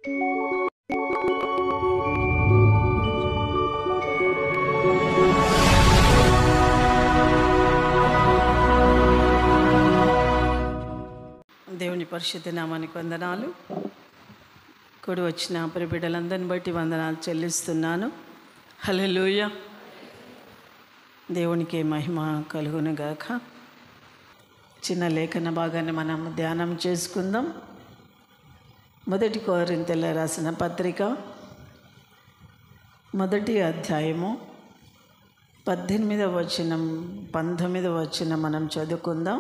దేవుని పరిశుద్ధ నామానికి వందనాలు. కూడి వచ్చిన ప్రియ బిడ్డలందరిని బట్టి వందనాలు చెల్లిస్తున్నాను. హల్లెలూయా. దేవునికి మహిమ కలుగును గాక. చిన్న లేఖన భాగాన్ని మనం ధ్యానం చేసుకుందాం. 1 కొరింథీయులకు రాసిన పత్రిక 1వ అధ్యాయము 18వ వచనం 19వ వచనం మనం చదువుకుందాం.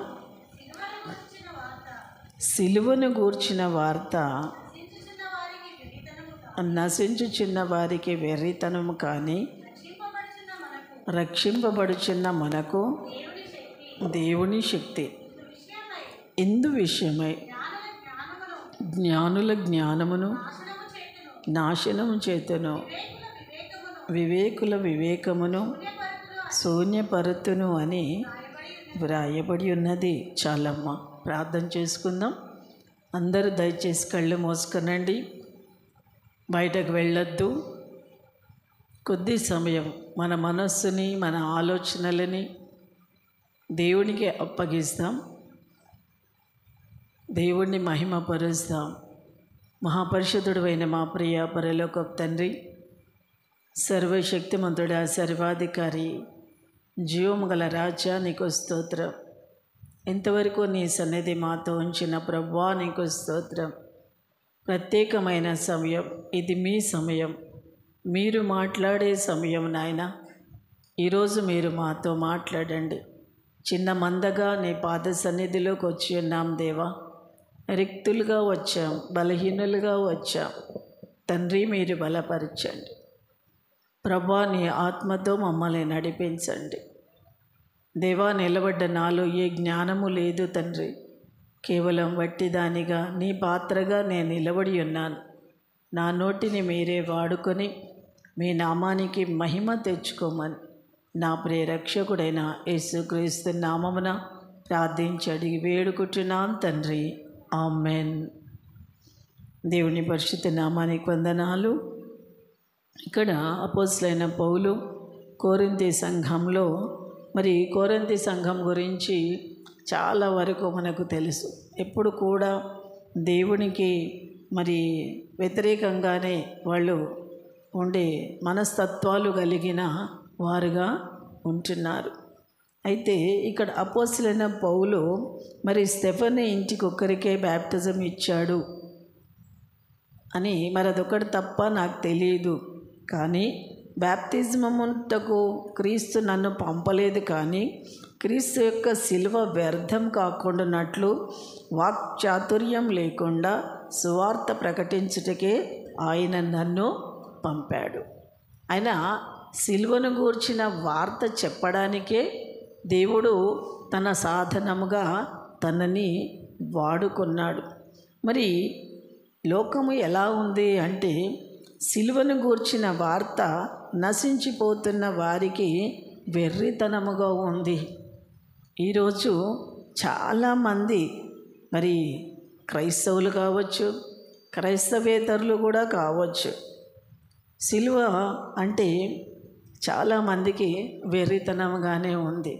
సిలువను గూర్చిన వార్త నశించుచున్న వారికి వెర్రితనము కానీ, రక్షింపబడుచున్న మనకు దేవుని శక్తి. ఇందు విషయమై జ్ఞానుల జ్ఞానమును నాశనము చేతును, వివేకుల వివేకమును శూన్యపరుతును అని వ్రాయబడి ఉన్నది. చాలమ్మ, ప్రార్థన చేసుకుందాం. అందరూ దయచేసి కళ్ళు మూసుకునండి. బయటకు వెళ్ళొద్దు. కొద్ది సమయం మన మనస్సుని, మన ఆలోచనలని దేవునికి అప్పగిస్తాం. దేవుణ్ణి మహిమపరుస్తాం. మహాపరిశుద్ధుడు అయిన మా ప్రియ పరలోకపు తండ్రి, సర్వశక్తిమంతుడా, సర్వాధికారి, జీవము గల రాజా, నీకు స్తోత్రం. ఇంతవరకు నీ సన్నిధి మాతో ఉంచిన ప్రభువా, నీకు స్తోత్రం. ప్రత్యేకమైన సమయం ఇది, మీ సమయం, మీరు మాట్లాడే సమయం నాయన. ఈరోజు మీరు మాతో మాట్లాడండి. చిన్న మందగా నీ పాద సన్నిధిలోకి వచ్చి ఉన్నాం దేవా. రిక్తులుగా వచ్చాం, బలహీనులుగా వచ్చాం తండ్రి. మీరు బలపరచండి ప్రభువా. నీ ఆత్మతో మమ్మల్ని నడిపించండి దేవా. నిలబడ్డ నాలో ఏ జ్ఞానము లేదు తండ్రి. కేవలం వట్టిదానిగా నీ పాత్రగా నేను నిలబడి ఉన్నాను. నా నోటిని మీరే వాడుకొని మీ నామానికి మహిమ తెచ్చుకోమని నా ప్రియ రక్షకుడైన యేసుక్రీస్తు నామమున ప్రార్థించి అడిగి వేడుకుంటున్నాను తండ్రి. ఆమెన్. దేవుని పరిశుద్ధ నామానికి వందనాలు. ఇక్కడ అపోస్తలుడైన పౌలు కొరింథీ సంఘంలో, మరి కొరింథీ సంఘం గురించి చాలా వరకు మనకు తెలుసు. ఎప్పుడు కూడా దేవునికి మరి వ్యతిరేకంగానే వాళ్ళు ఉండే మనస్తత్వాలు కలిగిన వారుగా ఉంటున్నారు. అయితే ఇక్కడ అపోస్తలుడైన పౌలు మరి స్టెఫెను ఇంటికి ఒక్కరికే బ్యాప్టిజం ఇచ్చాడు అని, మరి అదొకటి తప్ప నాకు తెలియదు. కానీ బ్యాప్తిజమునకు క్రీస్తు నన్ను పంపలేదు, కానీ క్రీస్తు యొక్క శిలువ వ్యర్థం కాకుండానట్లు వాక్చాతుర్యం లేకుండా సువార్త ప్రకటించుటకే ఆయన నన్ను పంపాడు. ఆయన శిలువను గూర్చిన వార్త చెప్పడానికే దేవుడు తన సాధనముగా తనని వాడుకున్నాడు. మరి లోకము ఎలా ఉంది అంటే, శిలువను గూర్చిన వార్త నశించిపోతున్న వారికి వెర్రితనముగా ఉంది. ఈరోజు చాలామంది మరి క్రైస్తవులు కావచ్చు, క్రైస్తవేతరులు కూడా కావచ్చు, శిలువ అంటే చాలామందికి వెర్రితనముగానే ఉంది.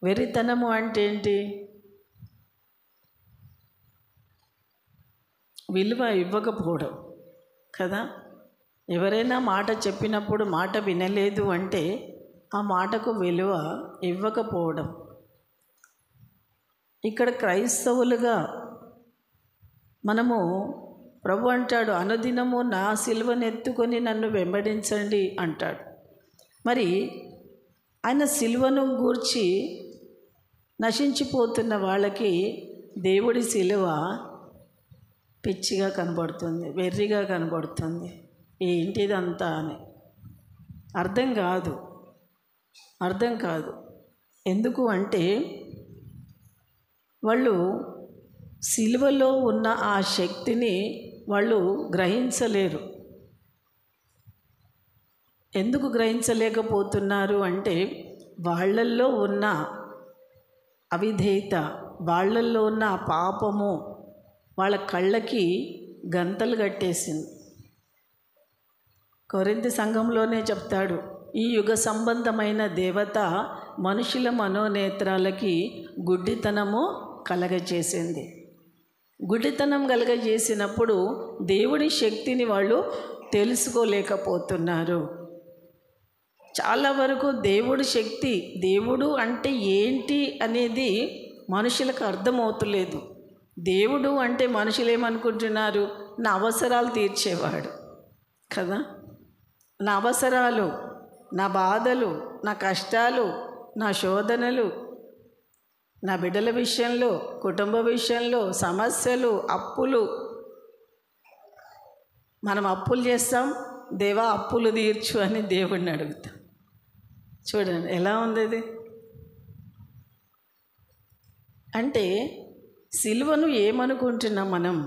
వెర్రితనము అంటే ఏంటి? విలువ ఇవ్వకపోవడం కదా. ఎవరైనా మాట చెప్పినప్పుడు మాట వినలేదు అంటే ఆ మాటకు విలువ ఇవ్వకపోవడం. ఇక్కడ క్రైస్తవులుగా మనము, ప్రభు అంటాడు, అనుదినము నా సిలువను ఎత్తుకొని నన్ను వెంబడించండి అంటాడు. మరి ఆయన సిలువను గూర్చి నశించిపోతున్న వాళ్ళకి దేవుడి సిలువ పిచ్చిగా కనబడుతుంది, వెర్రిగా కనబడుతుంది. ఏంటిదంతా అని అర్థం కాదు. ఎందుకు అంటే వాళ్ళు సిలువలో ఉన్న ఆ శక్తిని వాళ్ళు గ్రహించలేరు. ఎందుకు గ్రహించలేకపోతున్నారు అంటే, వాళ్ళల్లో ఉన్న అవిధేయత, వాళ్ళల్లో ఉన్న పాపము వాళ్ళ కళ్ళకి గంతలు కట్టేసింది. కొరింథీ సంఘంలోనే చెప్తాడు, ఈ యుగ సంబంధమైన దేవత మనుషుల మనోనేత్రాలకి గుడ్డితనము కలగజేసింది. గుడ్డితనం కలగజేసినప్పుడు దేవుడి శక్తిని వాళ్ళు తెలుసుకోలేకపోతున్నారు. చాలా వరకు దేవుడి శక్తి, దేవుడు అంటే ఏంటి అనేది మనుషులకు అర్థమవుతలేదు. దేవుడు అంటే మనుషులు ఏమనుకుంటున్నారు, నా అవసరాలు తీర్చేవాడు కదా, నా అవసరాలు, నా బాధలు, నా కష్టాలు, నా శోధనలు, నా బిడ్డల విషయంలో, కుటుంబ విషయంలో, సమస్యలు, అప్పులు. మనం అప్పులు చేస్తాం, దేవా అప్పులు తీర్చు అని దేవుడిని అడుగుతాం. చూడండి ఎలా ఉంది ఇది. అంటే సిలువను ఏమనుకుంటున్నాం మనం?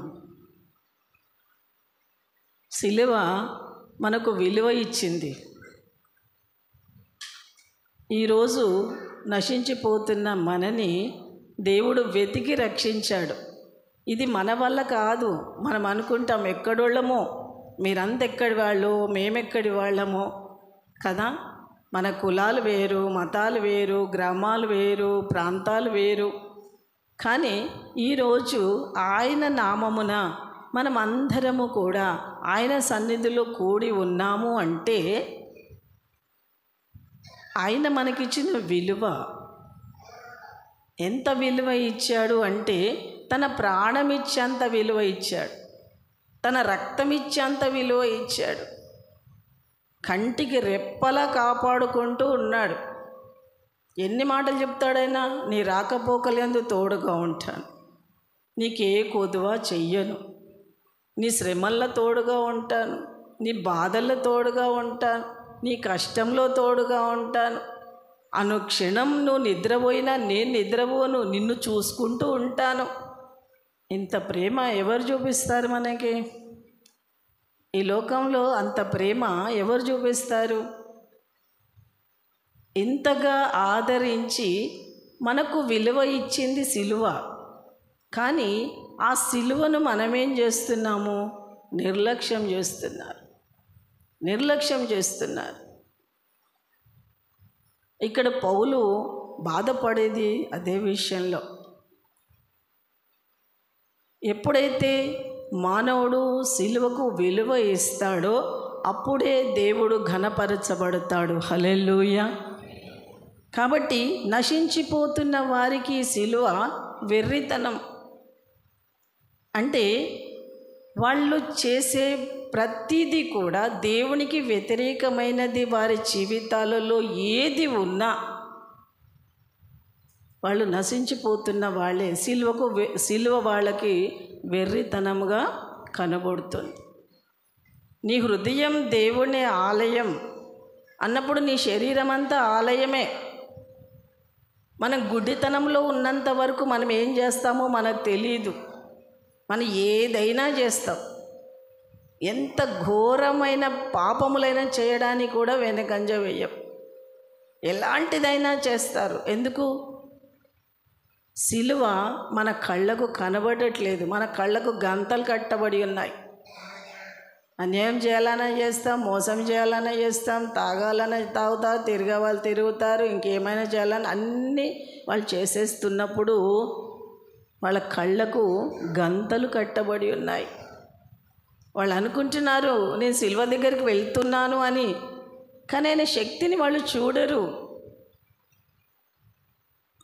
సిలువ మనకు విలువ ఇచ్చింది. ఈరోజు నశించిపోతున్న మనని దేవుడు వెతికి రక్షించాడు. ఇది మన వల్ల కాదు. మనం అనుకుంటాం ఎక్కడోళ్ళమో, మీరంతా ఎక్కడి వాళ్ళు, మేమెక్కడి వాళ్ళమో కదా. మన కులాలు వేరు, మతాలు వేరు, గ్రామాలు వేరు, ప్రాంతాలు వేరు. కానీ ఈరోజు ఆయన నామమున మనం అందరము కూడా ఆయన సన్నిధిలో కూడి ఉన్నాము అంటే ఆయన మనకిచ్చిన విలువ ఎంత విలువ ఇచ్చాడు అంటే, తన ప్రాణం ఇచ్చేంత విలువ ఇచ్చాడు, తన రక్తం ఇచ్చేంత విలువ ఇచ్చాడు. కంటికి రెప్పలా కాపాడుకుంటూ ఉన్నాడు. ఎన్ని మాటలు చెప్తాడైనా, నీ రాకపోకలందు తోడుగా ఉంటాను, నీకే కొదువ చెయ్యను, నీ శ్రమల్లో తోడుగా ఉంటాను, నీ బాధల్లో తోడుగా ఉంటాను, నీ కష్టంలో తోడుగా ఉంటాను, అనుక్షణం నువ్వు నిద్రపోయినా నేను నిద్రపోను, నిన్ను చూసుకుంటూ ఉంటాను. ఇంత ప్రేమ ఎవరు చూపిస్తారు మనకి? ఈ లోకంలో అంత ప్రేమ ఎవరు చూపిస్తారు? ఇంతగా ఆదరించి మనకు విలువ ఇచ్చింది సిలువ. కానీ ఆ సిలువను మనమేం చేస్తున్నాము? నిర్లక్ష్యం చేస్తున్నారు. ఇక్కడ పౌలు బాధపడేది అదే విషయంలో. ఎప్పుడైతే మానవుడు సిలువకు విలువ ఇస్తాడో అప్పుడే దేవుడు ఘనపరచబడతాడు. హల్లెలూయా. కాబట్టి నశించిపోతున్న వారికి సిలువ వెర్రితనం. అంటే వాళ్ళు చేసే ప్రతిదీ కూడా దేవునికి వ్యతిరేకమైనది. వారి జీవితాలలో ఏది ఉన్నా వాళ్ళు నశించిపోతున్న వాళ్ళే. సిలువ వాళ్ళకి వెర్రితనముగా కనబడుతుంది. నీ హృదయం దేవుని ఆలయం అన్నప్పుడు నీ శరీరం అంతా ఆలయమే. మనం గుడ్డితనంలో ఉన్నంత వరకు మనం ఏం చేస్తామో మనకు తెలియదు. మనం ఏదైనా చేస్తాం. ఎంత ఘోరమైన పాపములైనా చేయడానికి కూడా వెనకంజ వేయం. ఎలాంటిదైనా చేస్తారు. ఎందుకు? సిలువ మన కళ్ళకు కనబడట్లేదు. మన కళ్ళకు గంతలు కట్టబడి ఉన్నాయి. అన్యాయం చేయాలన్నా చేస్తాం, మోసం చేయాలన్నా చేస్తాం, తాగాలన్నా తాగుతారు, తిరిగే వాళ్ళు తిరుగుతారు, ఇంకేమైనా చేయాలని అన్నీ వాళ్ళు చేసేస్తున్నప్పుడు వాళ్ళ కళ్ళకు గంతలు కట్టబడి ఉన్నాయి. వాళ్ళు అనుకుంటున్నారు నేను సిలువ దగ్గరికి వెళ్తున్నాను అని. కానీ ఆయన శక్తిని వాళ్ళు చూడరు.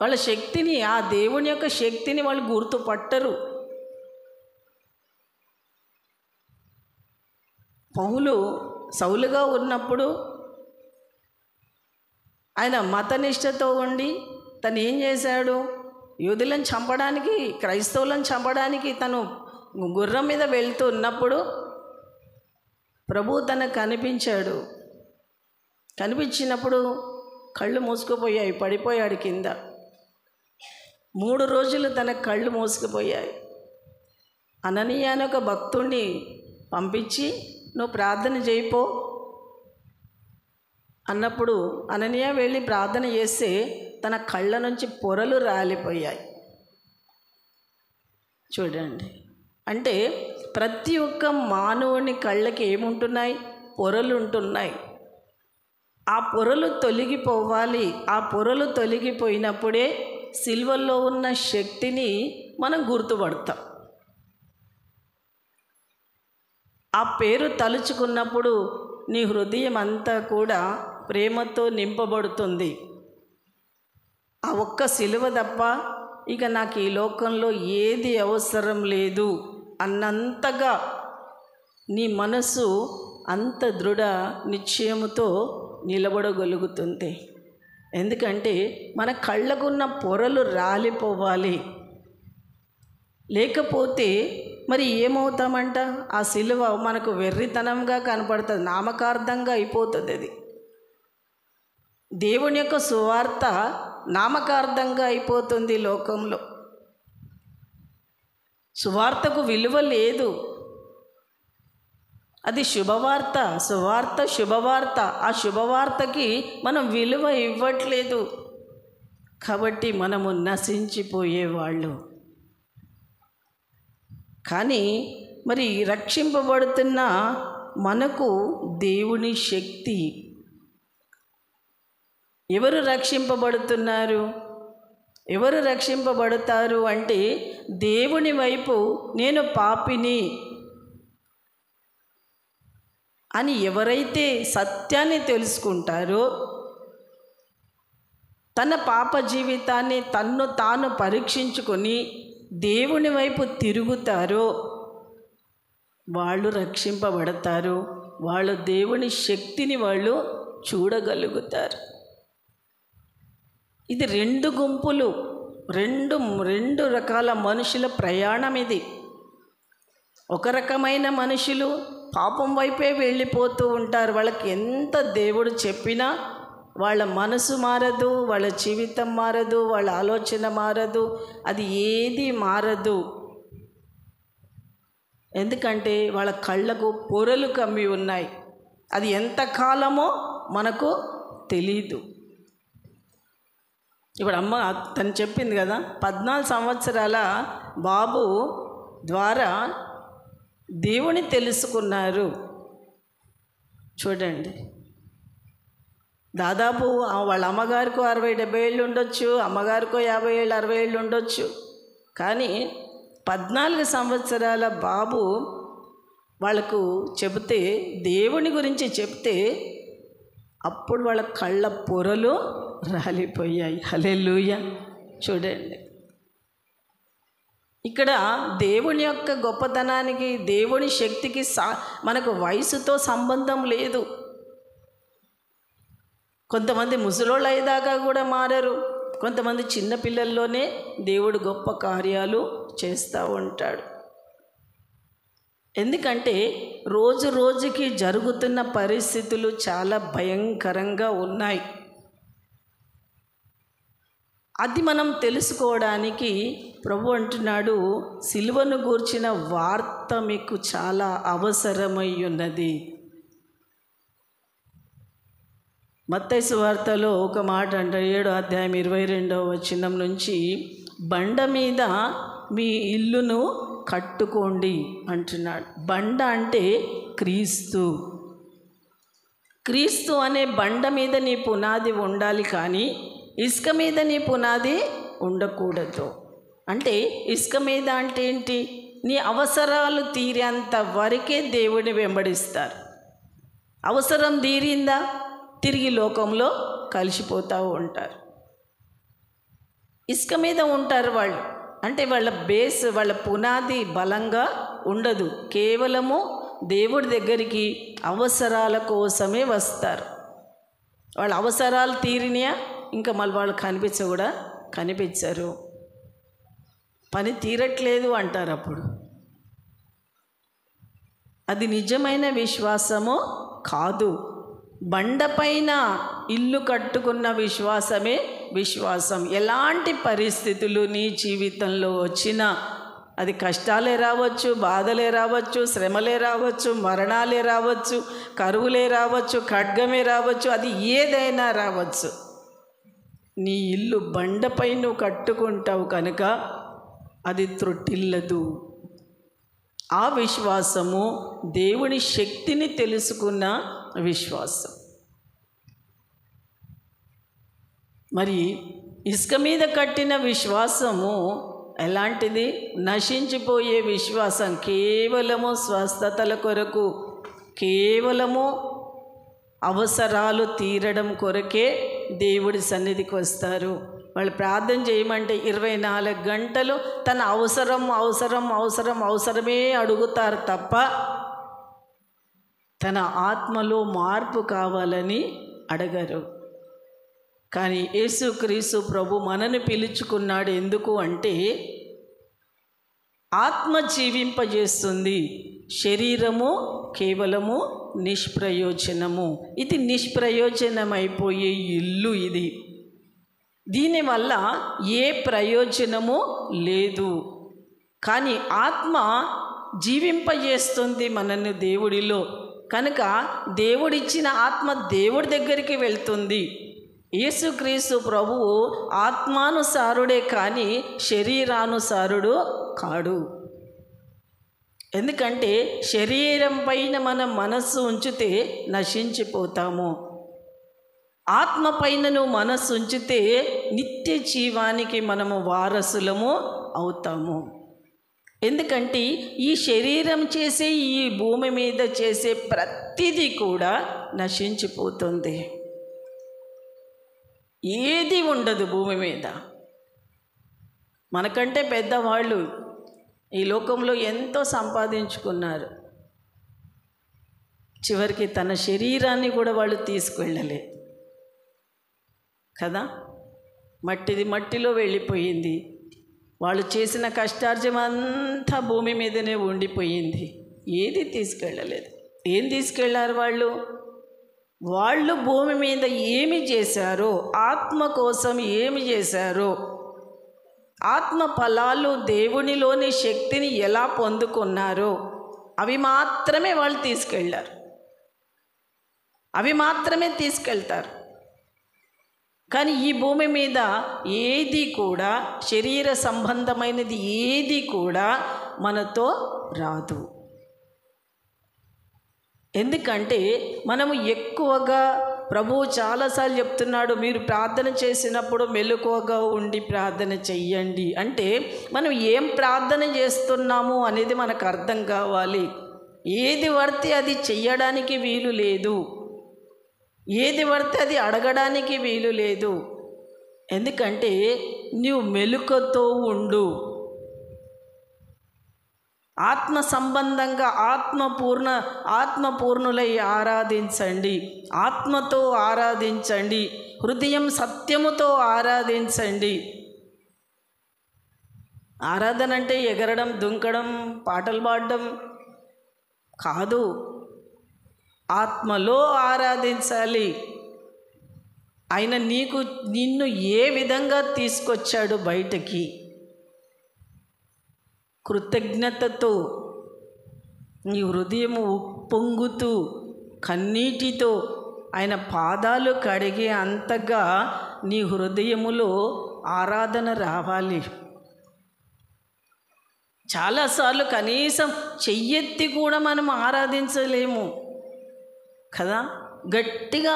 వాళ్ళ శక్తిని, ఆ దేవుని యొక్క శక్తిని వాళ్ళు గుర్తుపట్టరు. పౌలు సౌలుగా ఉన్నప్పుడు ఆయన మతనిష్టతో ఉండి తను ఏం చేశాడు? యూదులను చంపడానికి, క్రైస్తవులను చంపడానికి తను గుర్రం మీద వెళ్తూ ఉన్నప్పుడు ప్రభువు తనకు కనిపించాడు. కనిపించినప్పుడు కళ్ళు మూసుకుపోయాయి, పడిపోయాడు కింద. 3 రోజులు తన కళ్ళు మూసుకుపోయాయి. అననీయ అనే ఒక భక్తుడిని పంపించి నువ్వు ప్రార్థన చేయిపో అన్నప్పుడు అననీయ వెళ్ళి ప్రార్థన చేస్తే తన కళ్ళ నుంచి పొరలు రాలిపోయాయి. చూడండి, అంటే ప్రతి ఒక్క మానవుని కళ్ళకి ఏముంటున్నాయి? పొరలు ఉంటున్నాయి. ఆ పొరలు తొలగిపోవాలి. ఆ పొరలు తొలగిపోయినప్పుడే సిలువలో ఉన్న శక్తిని మనం గుర్తుపడతాం. ఆ పేరు తలుచుకున్నప్పుడు నీ హృదయం అంతా కూడా ప్రేమతో నింపబడుతుంది. ఆ ఒక్క సిలువ తప్ప ఇక నాకు ఈ లోకంలో ఏది అవసరం లేదు అన్నంతగా నీ మనసు అంత దృఢ నిశ్చయముతో నిలబడగలుగుతుంది. ఎందుకంటే మన కళ్ళకున్న పొరలు రాలిపోవాలి. లేకపోతే మరి ఏమవుతామంట? ఆ సిలువ మనకు వెర్రితనంగా కనపడుతుంది, నామకార్థంగా అయిపోతుంది. అది దేవుని యొక్క సువార్త నామకార్థంగా అయిపోతుంది లోకంలో. సువార్తకు విలువ లేదు. అది శుభవార్త, సువార్త శుభవార్త. ఆ శుభవార్తకి మనం విలువ ఇవ్వట్లేదు కాబట్టి మనము నశించిపోయేవాళ్ళు. కానీ మరి రక్షింపబడుతున్న మనకు దేవుని శక్తి. ఎవరు రక్షింపబడుతున్నారు? ఎవరు రక్షింపబడతారు అంటే దేవుని వైపు నేను పాపిని అని ఎవరైతే సత్యాన్ని తెలుసుకుంటారో, తన పాప జీవితాన్ని తన్ను తాను పరీక్షించుకొని దేవుని వైపు తిరుగుతారో వాళ్ళు రక్షింపబడతారు. వాళ్ళు దేవుని శక్తిని వాళ్ళు చూడగలుగుతారు. ఇది రెండు గుంపులు, రెండు రకాల మనుషుల ప్రయాణం ఇది. ఒక రకమైన మనుషులు పాపం వైపే వెళ్ళిపోతూ ఉంటారు. వాళ్ళకి ఎంత దేవుడు చెప్పినా వాళ్ళ మనసు మారదు, వాళ్ళ జీవితం మారదు, వాళ్ళ ఆలోచన మారదు, అది ఏది మారదు. ఎందుకంటే వాళ్ళ కళ్ళకు పొరలు కమ్మి ఉన్నాయి. అది ఎంతకాలమో మనకు తెలీదు. ఇప్పుడు అమ్మ తను చెప్పింది కదా, 14 సంవత్సరాల బాబు ద్వారా దేవుని తెలుసుకున్నారు. చూడండి, దాదాపు వాళ్ళ అమ్మగారికో 60-70 ఏళ్ళు ఉండొచ్చు, అమ్మగారికో 50 ఏళ్ళు 60 ఏళ్ళు ఉండొచ్చు. కానీ 14 సంవత్సరాల బాబు వాళ్ళకు చెబితే, దేవుని గురించి చెప్తే అప్పుడు వాళ్ళ కళ్ళ పొరలు రాలిపోయాయి. హల్లెలూయా. చూడండి, ఇక్కడ దేవుని యొక్క గొప్పతనానికి, దేవుని శక్తికి మనకు వయసుతో సంబంధం లేదు. కొంతమంది ముసలోళ్ళు అయ్యేదాకా కూడా మారరు. కొంతమంది చిన్నపిల్లల్లోనే దేవుడు గొప్ప కార్యాలు చేస్తూ ఉంటాడు. ఎందుకంటే రోజు రోజుకి జరుగుతున్న పరిస్థితులు చాలా భయంకరంగా ఉన్నాయి. అది మనం తెలుసుకోవడానికి ప్రభు అంటున్నాడు, సిలువను గూర్చిన వార్త మీకు చాలా అవసరమై ఉన్నది. మత్తయి సువార్తలో ఒక మాట అంటారు, 7వ అధ్యాయం 22వ వచనం నుంచి, బండ మీద మీ ఇల్లును కట్టుకోండి అంటున్నాడు. బండ అంటే క్రీస్తు. క్రీస్తు అనే బండ మీద నీ పునాది ఉండాలి, కానీ ఇసుక మీద నీ పునాది ఉండకూడదు. అంటే ఇసుక మీద అంటే ఏంటి? నీ అవసరాలు తీరేంత వరకే దేవుడిని వెంబడిస్తారు. అవసరం తీరిందా తిరిగి లోకంలో కలిసిపోతూ ఉంటారు. ఇసుక మీద ఉంటారు వాళ్ళు. అంటే వాళ్ళ బేస్, వాళ్ళ పునాది బలంగా ఉండదు. కేవలము దేవుడి దగ్గరికి అవసరాల కోసమే వస్తారు. వాళ్ళ అవసరాలు తీరినాయా ఇంకా మళ్ళీ వాళ్ళు కనిపించరు. పని తీరట్లేదు అంటారు. అప్పుడు అది నిజమైన విశ్వాసము కాదు. బండపైన ఇల్లు కట్టుకున్న విశ్వాసమే విశ్వాసం. ఎలాంటి పరిస్థితులు నీ జీవితంలో వచ్చినా, అది కష్టాలే రావచ్చు, బాధలే రావచ్చు, శ్రమలే రావచ్చు, మరణాలే రావచ్చు, కరువులే రావచ్చు, ఖడ్గమే రావచ్చు, అది ఏదైనా రావచ్చు. నీ ఇల్లు బండపై నువ్వు కట్టుకుంటావు కనుక అది త్రొట్టిల్లదు. ఆ విశ్వాసము దేవుని శక్తిని తెలుసుకున్న విశ్వాసం. మరి ఇసుక మీద కట్టిన విశ్వాసము ఎలాంటిది? నశించిపోయే విశ్వాసం. కేవలము స్వస్థతల కొరకు, కేవలము అవసరాలు తీరడం కొరకే దేవుడి సన్నిధికి వస్తారు. వాళ్ళు ప్రార్థన చేయమంటే 24 గంటలు తన అవసరమే అడుగుతారు తప్ప తన ఆత్మలో మార్పు కావాలని అడగరు. కానీ యేసుక్రీస్తు ప్రభు మనని పిలుచుకున్నాడు. ఎందుకు అంటే ఆత్మ జీవింపజేస్తుంది, శరీరము కేవలము నిష్ప్రయోజనము. ఇది నిష్ప్రయోజనమైపోయే ఇల్లు. ఇది దీనివల్ల ఏ ప్రయోజనము లేదు. కానీ ఆత్మ జీవింపజేస్తుంది మనల్ని దేవుడిలో. కనుక దేవుడిచ్చిన ఆత్మ దేవుడి దగ్గరికి వెళ్తుంది. యేసుక్రీస్తు ప్రభువు ఆత్మానుసారుడే కానీ శరీరానుసారుడు కాడు. ఎందుకంటే శరీరం పైన మనం మనస్సు ఉంచితే నశించిపోతాము. ఆత్మ పైన నువ్వు మనస్సు ఉంచితే నిత్య జీవానికి మనము వారసులము అవుతాము. ఎందుకంటే ఈ శరీరం చేసే, ఈ భూమి మీద చేసే ప్రతిదీ కూడా నశించిపోతుంది. ఏది ఉండదు భూమి మీద. మనకంటే పెద్దవాళ్ళు ఈ లోకంలో ఎంతో సంపాదించుకున్నారు. చివరికి తన శరీరాన్ని కూడా వాళ్ళు తీసుకువెళ్ళలే కదా. మట్టిది మట్టిలో వెళ్ళిపోయింది. వాళ్ళు చేసిన కష్టార్జం అంతా భూమి మీదనే ఉండిపోయింది. ఏది తీసుకెళ్ళలేదు. ఏం తీసుకెళ్ళారు వాళ్ళు? వాళ్ళు భూమి మీద ఏమి చేశారో, ఆత్మ కోసం ఏమి చేశారో, ఆత్మ ఫలాలు దేవునిలోని శక్తిని ఎలా పొందుకున్నారో అవి మాత్రమే వాళ్ళు తీసుకెళ్ళారు. అవి మాత్రమే తీసుకెళ్తారు. కానీ ఈ భూమి మీద ఏది కూడా, శరీర సంబంధమైనది ఏది కూడా మనతో రాదు. ఎందుకంటే మనము ఎక్కువగా, ప్రభువు చాలాసార్లు చెప్తున్నాడు, మీరు ప్రార్థన చేసినప్పుడు మెలకువగా ఉండి ప్రార్థన చెయ్యండి. అంటే మనం ఏం ప్రార్థన చేస్తున్నాము అనేది మనకు అర్థం కావాలి. ఏది పడితే అది చెయ్యడానికి వీలు లేదు. ఏది పడితే అది అడగడానికి వీలు లేదు. ఎందుకంటే నువ్వు మెలకువతో ఉండు. ఆత్మ సంబంధంగా ఆత్మపూర్ణులై ఆరాధించండి. ఆత్మతో ఆరాధించండి. హృదయం సత్యముతో ఆరాధించండి. ఆరాధన అంటే ఎగరడం, దుంకడం, పాటలు పాడడం కాదు. ఆత్మలో ఆరాధించాలి. ఆయన నిన్ను ఏ విధంగా తీసుకొచ్చాడు బయటకి, కృతజ్ఞతతో నీ హృదయము ఉప్పొంగుతూ కన్నీటితో ఆయన పాదాలు కడిగే అంతగా నీ హృదయములో ఆరాధన రావాలి. చాలాసార్లు కనీసం చెయ్యెత్తి కూడా మనం ఆరాధించలేము కదా. గట్టిగా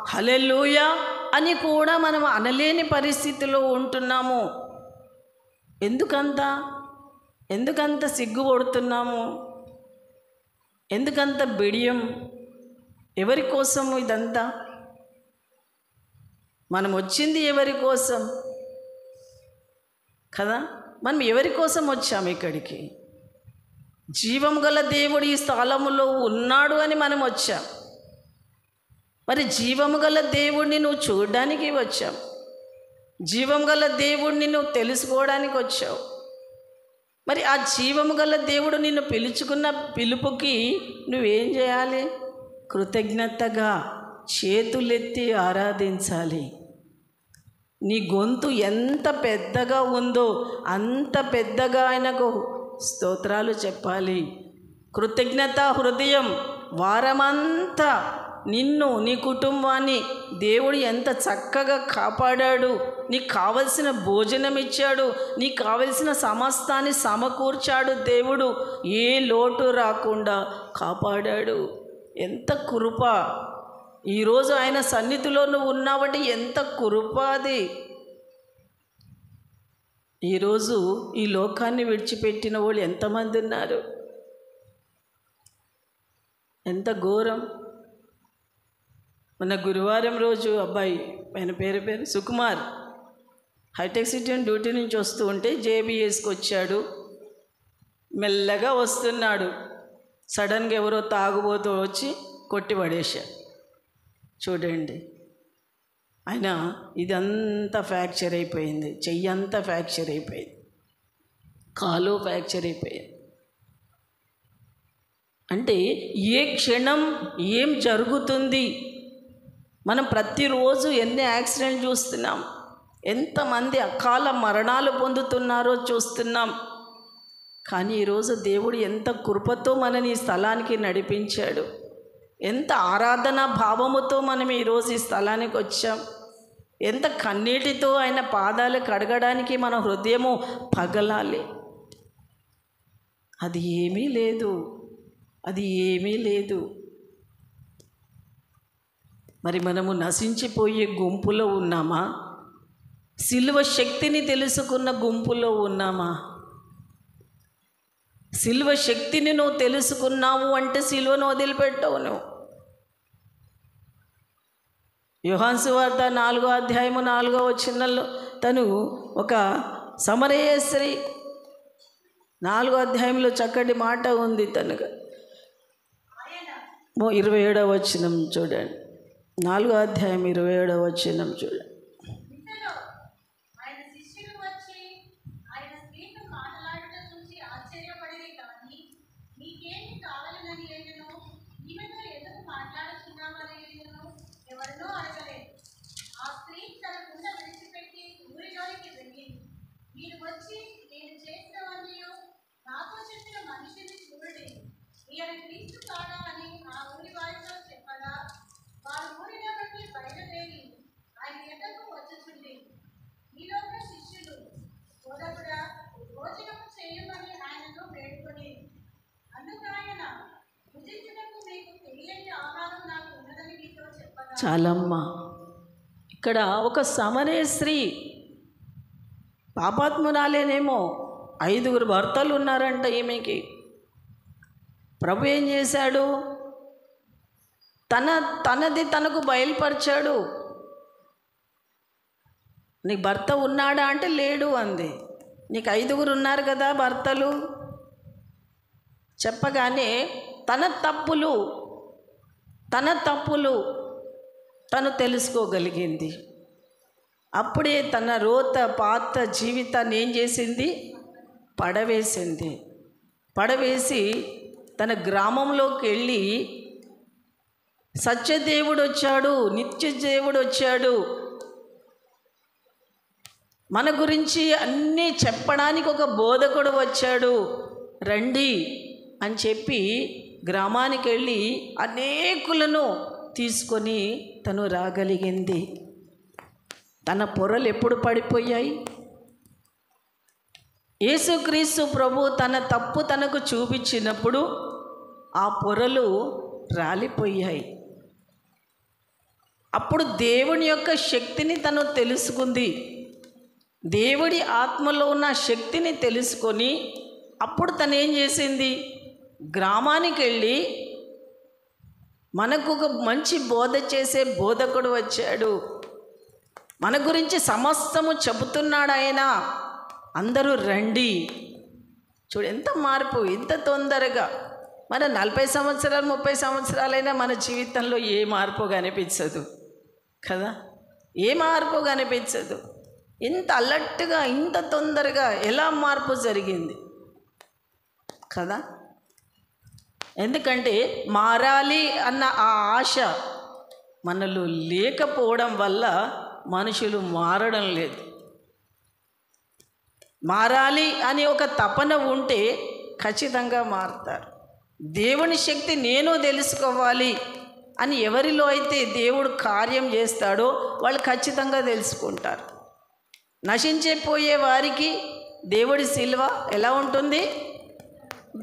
హల్లెలూయా అని కూడా మనం అనలేని పరిస్థితిలో ఉంటున్నాము. ఎందుకంత సిగ్గుపడుతున్నాము? ఎందుకంత బిడియం? ఎవరి కోసం ఇదంతా? మనం వచ్చింది ఎవరి కోసం కదా. మనం ఎవరి కోసం వచ్చాము ఇక్కడికి? జీవం గల దేవుడు ఈ స్థలములో ఉన్నాడు అని మనం వచ్చాం. మరి జీవము గల దేవుడిని నువ్వు చూడడానికి వచ్చావు. జీవం గల దేవుడిని నువ్వు తెలుసుకోవడానికి వచ్చావు. మరి ఆ జీవము గల దేవుడు నిన్ను పిలుచుకున్న పిలుపుకి నువ్వేం చేయాలి? కృతజ్ఞతగా చేతులెత్తి ఆరాధించాలి. నీ గొంతు ఎంత పెద్దగా ఉందో అంత పెద్దగా ఆయనకు స్తోత్రాలు చెప్పాలి. కృతజ్ఞత హృదయం వారమంతా నిన్ను, నీ కుటుంబాన్ని దేవుడు ఎంత చక్కగా కాపాడాడు. నీకు కావలసిన భోజనం ఇచ్చాడు, నీకు కావలసిన సమస్తాన్ని సమకూర్చాడు. దేవుడు ఏ లోటు రాకుండా కాపాడాడు. ఎంత కృప! ఈరోజు ఆయన సన్నిధిలో నువ్వు ఉన్నావంటే ఎంత కృప అది. ఈరోజు ఈ లోకాన్ని విడిచిపెట్టిన వాళ్ళు ఎంతమంది ఉన్నారు? ఎంత ఘోరం! మొన్న గురువారం రోజు అబ్బాయి, ఆయన పేరు సుకుమార్, హైటెక్ సిటీ డ్యూటీ నుంచి వస్తూ ఉంటే జేబీఎస్కి వచ్చాడు. మెల్లగా వస్తున్నాడు, సడన్గా ఎవరో తాగుబోతూ వచ్చి కొట్టి పడేశారు. చూడండి, ఆయన ఇదంతా ఫ్రాక్చర్ అయిపోయింది, చెయ్యి అంతా ఫ్రాక్చర్ అయిపోయింది, కాలు ఫ్రాక్చర్ అయిపోయింది. అంటే ఏ క్షణం ఏం జరుగుతుంది? మనం ప్రతిరోజు ఎన్ని యాక్సిడెంట్ చూస్తున్నాం, ఎంతమంది అకాల మరణాలు పొందుతున్నారో చూస్తున్నాం. కానీ ఈరోజు దేవుడు ఎంత కృపతో మనని ఈ స్థలానికి నడిపించాడు. ఎంత ఆరాధనా భావముతో మనం ఈరోజు ఈ స్థలానికి వచ్చాం. ఎంత కన్నీటితో ఆయన పాదాలు కడగడానికి మన హృదయము పగలాలి. అది ఏమీ లేదు, అది ఏమీ లేదు. మరి మనము నశించిపోయే గుంపులో ఉన్నామా? సిలువ శక్తిని తెలుసుకున్న గుంపులో ఉన్నామా? సిలువ శక్తిని నువ్వు తెలుసుకున్నావు అంటే సిలువను వదిలిపెట్టవు నువ్వు. యోహాను సువార్త 4వ అధ్యాయము 4వ వచనంలో తను ఒక సమరయ స్త్రీ, 4వ అధ్యాయంలో చక్కటి మాట ఉంది. తనగా 27వ వచనం చూడండి, 4వ అధ్యాయం 27వ వచనం చూడండి. చాలమ్మా, ఇక్కడ ఒక సమరయ స్త్రీ పాపాత్మురాలేనేమో, 5 భర్తలు ఉన్నారంట ఈమెకి. ప్రభు ఏం చేశాడు? తనది తనకు బయలుపరిచాడు. నీకు భర్త ఉన్నాడా అంటే లేడు అంది. నీకు 5 ఉన్నారు కదా భర్తలు చెప్పగానే తన తప్పులు తను తెలుసుకోగలిగింది. అప్పుడే తన రోత పాత జీవితాన్ని ఏం చేసింది? పడవేసి తన గ్రామంలోకి వెళ్ళి సత్యదేవుడు వచ్చాడు, నిత్య దేవుడు వచ్చాడు, మన గురించి అన్నీ చెప్పడానికి ఒక బోధకుడు వచ్చాడు, రండి అని చెప్పి గ్రామానికి వెళ్ళి అనేకులను తీసుకొని తను రాగలిగింది. తన పొరలు ఎప్పుడు పడిపోయాయి? యేసుక్రీస్తు ప్రభు తన తప్పు తనకు చూపించినప్పుడు ఆ పొరలు రాలిపోయాయి. అప్పుడు దేవుని యొక్క శక్తిని తను తెలుసుకుంది. దేవుడి ఆత్మలో ఉన్న శక్తిని తెలుసుకొని అప్పుడు తను ఏం చేసింది? గ్రామానికి వెళ్ళి మనకు ఒక మంచి బోధ చేసే బోధకుడు వచ్చాడు, మన గురించి సమస్తము చెబుతున్నాడు ఆయన, అందరూ రండి. చూడు ఎంత మార్పు, ఎంత తొందరగా. మన 40 సంవత్సరాలు 30 సంవత్సరాలైనా మన జీవితంలో ఏ మార్పు కనిపించదు కదా, ఏ మార్పు కనిపించదు. ఇంత అలర్ట్గా ఇంత తొందరగా ఎలా మార్పు జరిగింది కదా? ఎందుకంటే మారాలి అన్న ఆ ఆశ మనలో లేకపోవడం వల్ల మనుషులు మారడం లేదు. మారాలి అని ఒక తపన ఉంటే ఖచ్చితంగా మారుతారు. దేవుని శక్తి నేను తెలుసుకోవాలి, అని ఎవరిలో అయితే దేవుడు కార్యం చేస్తాడో వాళ్ళు ఖచ్చితంగా తెలుసుకుంటారు. నశించిపోయే వారికి దేవుడి సిలువ ఎలా ఉంటుంది?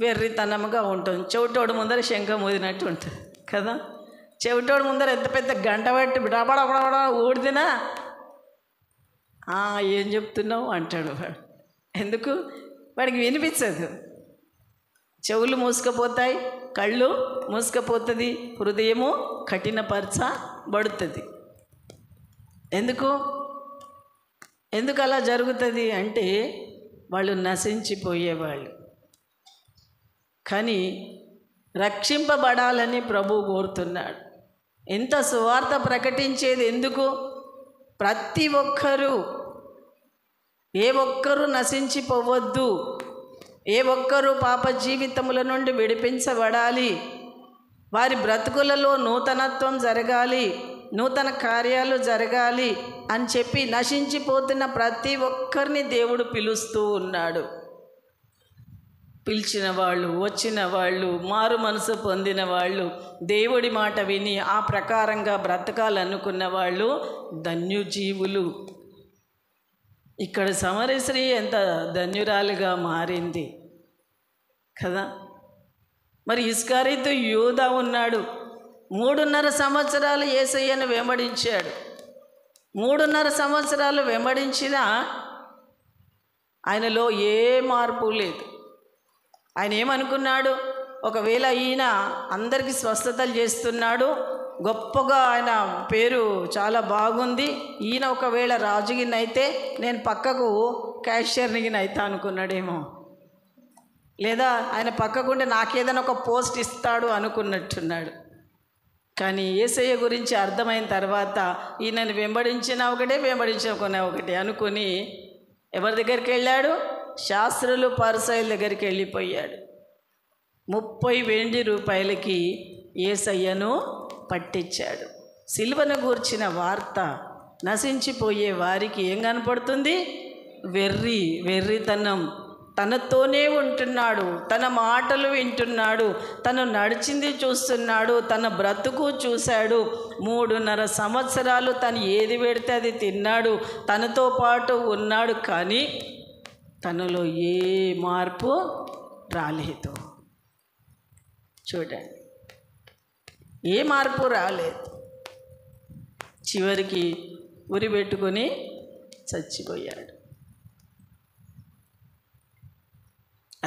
వెర్రితనముగా ఉంటుంది. చెవిటోడు ముందర శంఖం ఊదినట్టు ఉంటుంది కదా. చెవిటోడు ముందర ఎంత పెద్ద గంట పట్టి డబడబడ ఊడిదినా ఏం చెప్తున్నావు అంటాడు వాడు. ఎందుకు? వాడికి వినిపించదు. చెవులు మూసుకపోతాయి, కళ్ళు మూసుకపోతుంది, హృదయము కఠినపరచబడుతుంది. ఎందుకు అలా జరుగుతుంది అంటే వాళ్ళు నశించిపోయేవాళ్ళు. కానీ రక్షింపబడాలని ప్రభువు కోరుతున్నాడు. ఎంత సువార్త ప్రకటించేది ఎందుకు? ప్రతి ఒక్కరూ, ఏ ఒక్కరూ నశించిపోవద్దు, ఏ ఒక్కరూ పాప జీవితముల నుండి విడిపించబడాలి, వారి బ్రతుకులలో నూతనత్వం జరగాలి, నూతన కార్యాలు జరగాలి అని చెప్పి నశించిపోతున్న ప్రతి ఒక్కరిని దేవుడు పిలుస్తూ ఉన్నాడు. పిలిచిన వాళ్ళు, వచ్చిన వాళ్ళు, మారు మనసు పొందిన వాళ్ళు, దేవుడి మాట విని ఆ ప్రకారంగా బ్రతకాలనుకున్న వాళ్ళు ధన్యుజీవులు. ఇక్కడ సమరయ స్త్రీ ఎంత ధన్యురాలుగా మారింది కదా. మరి ఇస్కరియోతు యూదా ఉన్నాడు, 3.5 సంవత్సరాలు యేసయ్యను వెంబడించాడు. 3.5 సంవత్సరాలు వెంబడించినా ఆయనలో ఏ మార్పు లేదు. ఆయన ఏమనుకున్నాడు? ఒకవేళ ఈయన అందరికీ స్వస్థతలు చేస్తున్నాడు, గొప్పగా ఆయన పేరు చాలా బాగుంది, ఈయన ఒకవేళ రాజుగినైతే నేను పక్కకు క్యాషియర్నిగిన అవుతా అనుకున్నాడేమో, లేదా ఆయన పక్కకుంటే నాకేదైనా ఒక పోస్ట్ ఇస్తాడు అనుకున్నట్టున్నాడు. కానీ యేసయ్య గురించి అర్థమైన తర్వాత ఈయనని వెంబడించిన ఒకటే అనుకుని ఎవరి దగ్గరికి వెళ్ళాడు? శాస్త్రులు పరిసయ్యుల దగ్గరికి వెళ్ళిపోయాడు. 30 వెండి రూపాయలకి యేసయ్యను పట్టించాడు. సిలువను గూర్చిన వార్త నశించిపోయే వారికి ఏం కనపడుతుంది? వెర్రితనం. తనతోనే ఉంటున్నాడు, తన మాటలు వింటున్నాడు, తను నడిచింది చూస్తున్నాడు, తన బ్రతుకు చూశాడు. 3.5 సంవత్సరాలు తను ఏది పెడితే అది తిన్నాడు, తనతో పాటు ఉన్నాడు. కానీ తనలో ఏ మార్పు రాలేదు. చూడండి, ఏ మార్పు రాలేదు. చివరికి ఉరి పెట్టుకొని చచ్చిపోయాడు.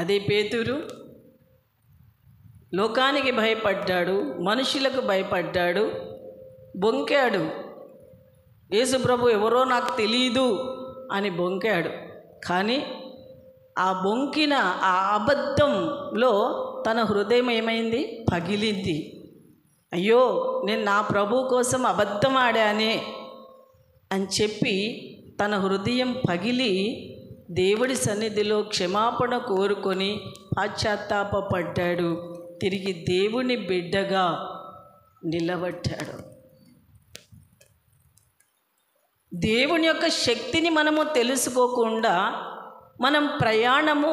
అదే పేతురు లోకానికి భయపడ్డాడు, మనుషులకు భయపడ్డాడు, బొంకాడు. యేసు ప్రభు ఎవరో నాకు తెలీదు అని బొంకాడు. కానీ ఆ బొంకిన ఆ అబద్ధంలో తన హృదయం ఏమైంది? పగిలింది. అయ్యో, నేను నా ప్రభు కోసం అబద్ధం ఆడానే అని చెప్పి తన హృదయం పగిలి దేవుడి సన్నిధిలో క్షమాపణ కోరుకొని పశ్చాత్తాపపడ్డాడు. తిరిగి దేవుని బిడ్డగా నిలబడ్డాడు. దేవుని యొక్క శక్తిని మనము తెలుసుకోకుండా మనం ప్రయాణము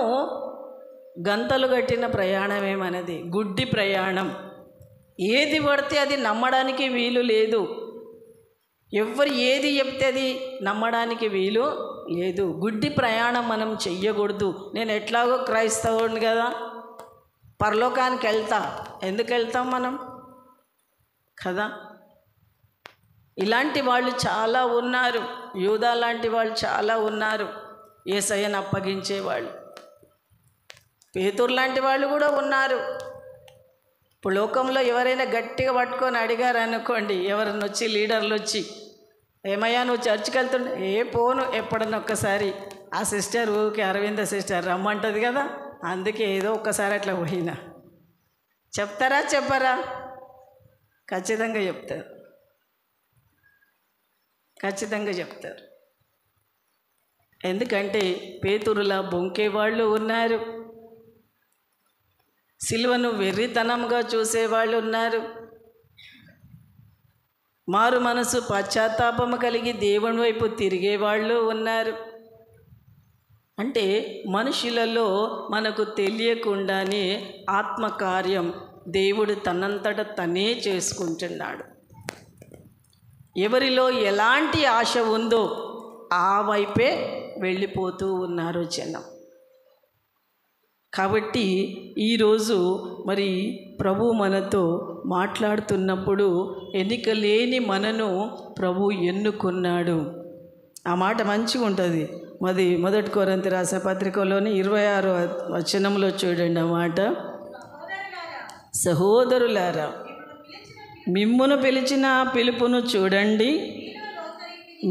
గంతలు కట్టిన ప్రయాణమే మనది, గుడ్డి ప్రయాణం. ఏది పడితే అది నమ్మడానికి వీలు లేదు. ఎవరు ఏది చెప్తే అది నమ్మడానికి వీలు లేదు. గుడ్డి ప్రయాణం మనం చెయ్యకూడదు. నేను ఎట్లాగో క్రైస్తవుడిని కదా, పరలోకానికి వెళ్తా. ఎందుకు వెళ్తాం మనం కదా? ఇలాంటి వాళ్ళు చాలా ఉన్నారు. యూదా లాంటి వాళ్ళు చాలా ఉన్నారు, యేసయ్యను అప్పగించేవాళ్ళు. పేతురు లాంటి వాళ్ళు కూడా ఉన్నారు. ఇప్పుడు లోకంలో ఎవరైనా గట్టిగా పట్టుకొని అడిగారు అనుకోండి, ఎవరైనా వచ్చి లీడర్లు వచ్చి, ఏమయ్యా నువ్వు చర్చికి వెళ్తుండే? పోను, ఎప్పుడన్నా ఒక్కసారి ఆ సిస్టర్ ఊరికి అరవింద సిస్టర్ రమ్మంటుంది కదా, అందుకే ఏదో ఒక్కసారి అట్లా పోయినా. చెప్తారా చెప్పరా? ఖచ్చితంగా చెప్తారు, ఖచ్చితంగా చెప్తారు. ఎందుకంటే పేతురులా బొంకేవాళ్ళు ఉన్నారు, సిలువను వెర్రితనంగా చూసేవాళ్ళు ఉన్నారు, మారు మనసు పశ్చాత్తాపము కలిగి దేవుని వైపు తిరిగేవాళ్ళు ఉన్నారు. అంటే మనుషులలో మనకు తెలియకుండానే ఆత్మకార్యం దేవుడు తనంతట తనే చేసుకుంటున్నాడు. ఎవరిలో ఎలాంటి ఆశ ఉందో ఆ వైపే వెళ్ళిపోతూ ఉన్నారు జనం. కాబట్టి ఈరోజు మరి ప్రభు మనతో మాట్లాడుతున్నప్పుడు ఎన్నిక లేని మనను ప్రభు ఎన్నుకున్నాడు. ఆ మాట మంచిగా ఉంటుంది. మొదటి కొరింథీ రాసిన పత్రికలోని 26వ వచనంలో చూడండి ఆ మాట. సహోదరులారా, మిమ్మును పిలిచిన పిలుపును చూడండి.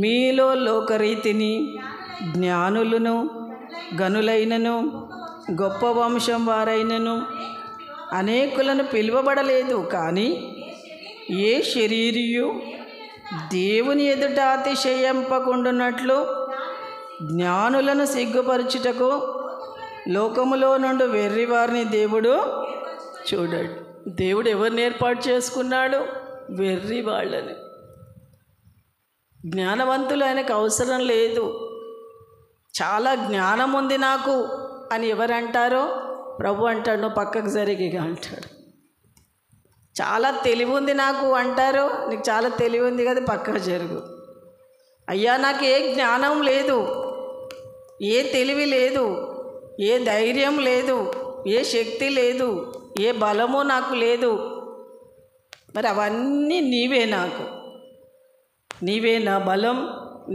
మీలో లోకరీతిని జ్ఞానులను గనులైనను గొప్ప వంశం వారైనను అనేకులను పిలువబడలేదు. కానీ ఏ శరీరియు దేవుని ఎదుట అతిశయింపకుండునట్లు జ్ఞానులను సిగ్గుపరచుటకు లోకములో నుండి వెర్రివారిని దేవుడు చూడండి. దేవుడు ఎవరిని ఏర్పాటు చేసుకున్నాడు? వెర్రి వాళ్ళని. జ్ఞానవంతులు ఆయనకు అవసరం లేదు. చాలా జ్ఞానం ఉంది నాకు అని ఎవరంటారో ప్రభు అంటాడు, నువ్వు పక్కకు జరిగిగా అంటాడు. చాలా తెలివి ఉంది నాకు అంటారో, నీకు చాలా తెలివి ఉంది కదా పక్కకు జరుగు. అయ్యా నాకు ఏ జ్ఞానం లేదు, ఏ తెలివి లేదు, ఏ ధైర్యం లేదు, ఏ శక్తి లేదు, ఏ బలము నాకు లేదు. మరి అవన్నీ నీవే నాకు. నీవే నా బలం,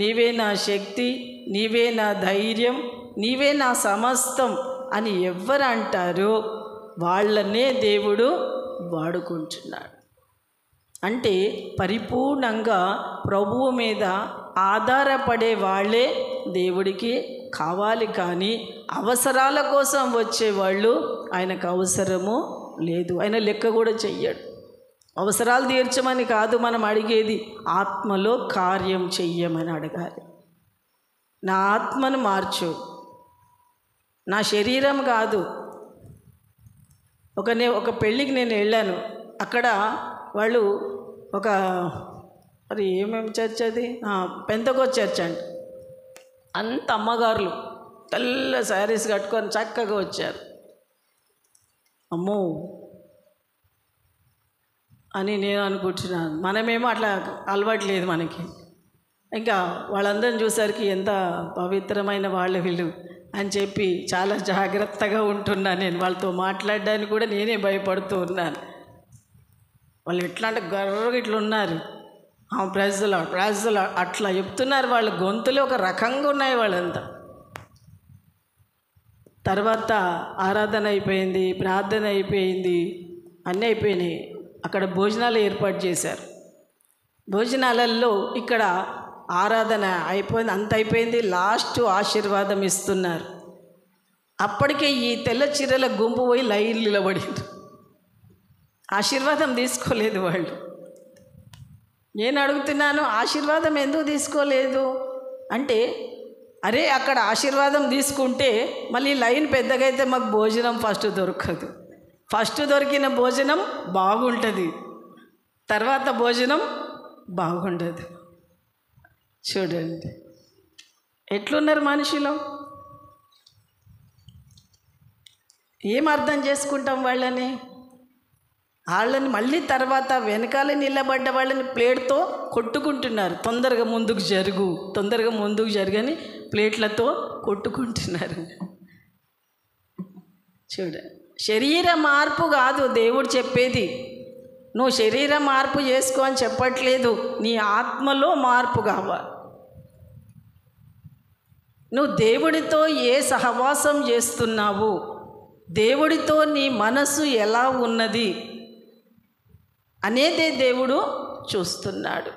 నీవే నా శక్తి, నీవే నా ధైర్యం, నీవే నా సమస్తం అని ఎవరు అంటారో వాళ్ళనే దేవుడు వాడుకుంటున్నాడు. అంటే పరిపూర్ణంగా ప్రభువు మీద ఆధారపడే వాళ్ళే దేవుడికి కావాలి. కానీ అవసరాల కోసం వచ్చేవాళ్ళు ఆయనకు అవసరము లేదు. ఆయన లెక్క కూడా చెయ్యడు. అవసరాలు తీర్చమని కాదు మనం అడిగేది, ఆత్మలో కార్యం చెయ్యమని అడగాలి. నా ఆత్మను మార్చు, నా శరీరం కాదు. ఒక పెళ్ళికి నేను వెళ్ళాను. అక్కడ వాళ్ళు మరి ఏమేమి చర్చ్ అది, పెంతెకోస్తు చర్చ్ అండి. అంత అమ్మగారులు తెల్ల శారీస్ కట్టుకొని చక్కగా వచ్చారు. అమ్మో అని నేను అనుకుంటున్నాను. మనమేమో అట్లా అలవాటు లేదు మనకి. ఇంకా వాళ్ళందరిని చూసరికి ఎంత పవిత్రమైన వాళ్ళు వీళ్ళు అని చెప్పి చాలా జాగ్రత్తగా ఉంటున్నాను. నేను వాళ్ళతో మాట్లాడడానికి కూడా నేనే భయపడుతూ ఉన్నాను. వాళ్ళు ఎట్లా అంటే గర్రగా ఇట్లా ఉన్నారు. ప్రైజ్లా అట్లా చెప్తున్నారు. వాళ్ళ గొంతులు ఒక రకంగా ఉన్నాయి వాళ్ళంతా. తర్వాత ఆరాధన అయిపోయింది, ప్రార్థన అయిపోయింది, అన్నీ అయిపోయినాయి. అక్కడ భోజనాలు ఏర్పాటు చేశారు. భోజనాలలో ఇక్కడ ఆరాధన అయిపోయింది, అంత అయిపోయింది. లాస్ట్ ఆశీర్వాదం ఇస్తున్నారు. అప్పటికే ఈ తెల్ల చీరల గుంపు పోయి లైన్ నిలబడింది. ఆశీర్వాదం తీసుకోలేదు వాళ్ళు. నేను అడుగుతున్నాను, ఆశీర్వాదం ఎందుకు తీసుకోలేదు అంటే, అరే అక్కడ ఆశీర్వాదం తీసుకుంటే మళ్ళీ లైన్ పెద్దగా అయితే మాకు భోజనం ఫస్ట్ దొరకదు. ఫస్ట్ దొరికిన భోజనం బాగుంటుంది, తర్వాత భోజనం బాగుండదు. చూడండి ఎట్లున్నారు మనుషులు. ఏం అర్థం చేసుకుంటాం వాళ్ళని మళ్ళీ తర్వాత వెనకాల నిలబడ్డ వాళ్ళని ప్లేట్తో కొట్టుకుంటున్నారు. తొందరగా ముందుకు జరుగని ప్లేట్లతో కొట్టుకుంటున్నారు. చూడండి, శరీర మార్పు కాదు దేవుడు చెప్పేది. నువ్వు శరీర మార్పు చేసుకో అని చెప్పట్లేదు. నీ ఆత్మలో మార్పు కావాలి. నువ్వు దేవుడితో ఏ సహవాసం చేస్తున్నావు, దేవుడితో నీ మనసు ఎలా ఉన్నది అనేదే దేవుడు చూస్తున్నాడు.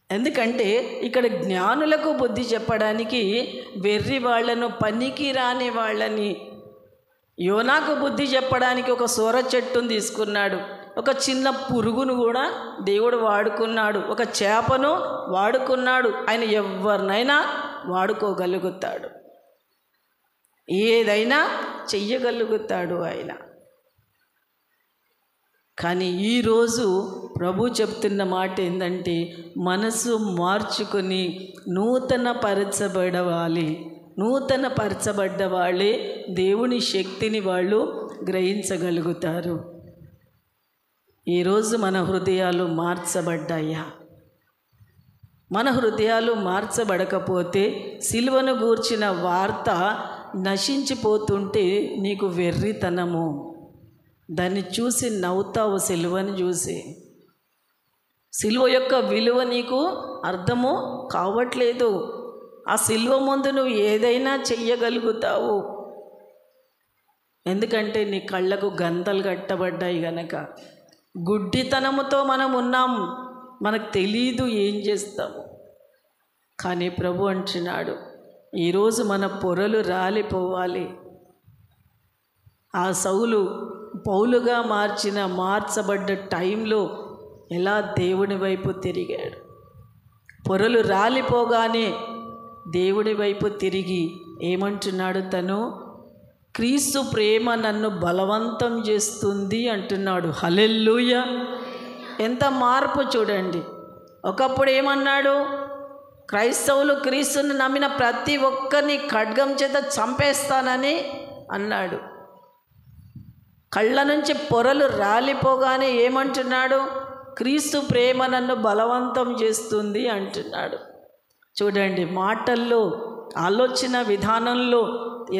ఎందుకంటే ఇక్కడ జ్ఞానులకు బుద్ధి చెప్పడానికి వెర్రి వాళ్ళను, పనికి రాని వాళ్ళని, యోనాకు బుద్ధి చెప్పడానికి ఒక సొర చెట్టును తీసుకున్నాడు. ఒక చిన్న పురుగును కూడా దేవుడు వాడుకున్నాడు. ఒక చేపను వాడుకున్నాడు. ఆయన ఎవరినైనా వాడుకోగలుగుతాడు, ఏదైనా చెయ్యగలుగుతాడు ఆయన. కానీ ఈరోజు ప్రభు చెప్తున్న మాట ఏంటంటే, మనసు మార్చుకొని నూతన పరచబడ్డ వాళ్ళే దేవుని శక్తిని వాళ్ళు గ్రహించగలుగుతారు. ఈరోజు మన హృదయాలు మార్చబడ్డాయా? మన హృదయాలు మార్చబడకపోతే సిలువను గూర్చిన వార్త నశించిపోతుంటే నీకు వెర్రితనము. దాన్ని చూసి నవ్వుతావు. సిలువను చూసి సిలువ యొక్క విలువ నీకు అర్థము కావట్లేదు. ఆ సిలువ ముందు నువ్వు ఏదైనా చెయ్యగలుగుతావు. ఎందుకంటే నీ కళ్ళకు గంతలు కట్టబడ్డాయి గనక. గుడ్డితనముతో మనం ఉన్నాం, మనకు తెలీదు ఏం చేస్తాము. కానీ ప్రభు అంటున్నాడు, ఈరోజు మన పొరలు రాలిపోవాలి. ఆ సౌలు పౌలుగా మార్చబడ్డ టైంలో ఎలా దేవుని వైపు తిరిగాడు. పొరలు రాలిపోగానే దేవుడి వైపు తిరిగి ఏమంటున్నాడు? తను క్రీస్తు ప్రేమ నన్ను బలవంతం చేస్తుంది అంటున్నాడు. హల్లెలూయా! ఎంత మార్పు చూడండి. ఒకప్పుడు ఏమన్నాడు? క్రైస్తవులు క్రీస్తుని నమ్మిన ప్రతి ఒక్కరిని ఖడ్గం చేత చంపేస్తానని అన్నాడు. కళ్ళ నుంచి పొరలు రాలిపోగానే ఏమంటున్నాడు? క్రీస్తు ప్రేమ నన్ను బలవంతం చేస్తుంది అంటున్నాడు. చూడండి, మాటల్లో, ఆలోచన విధానంలో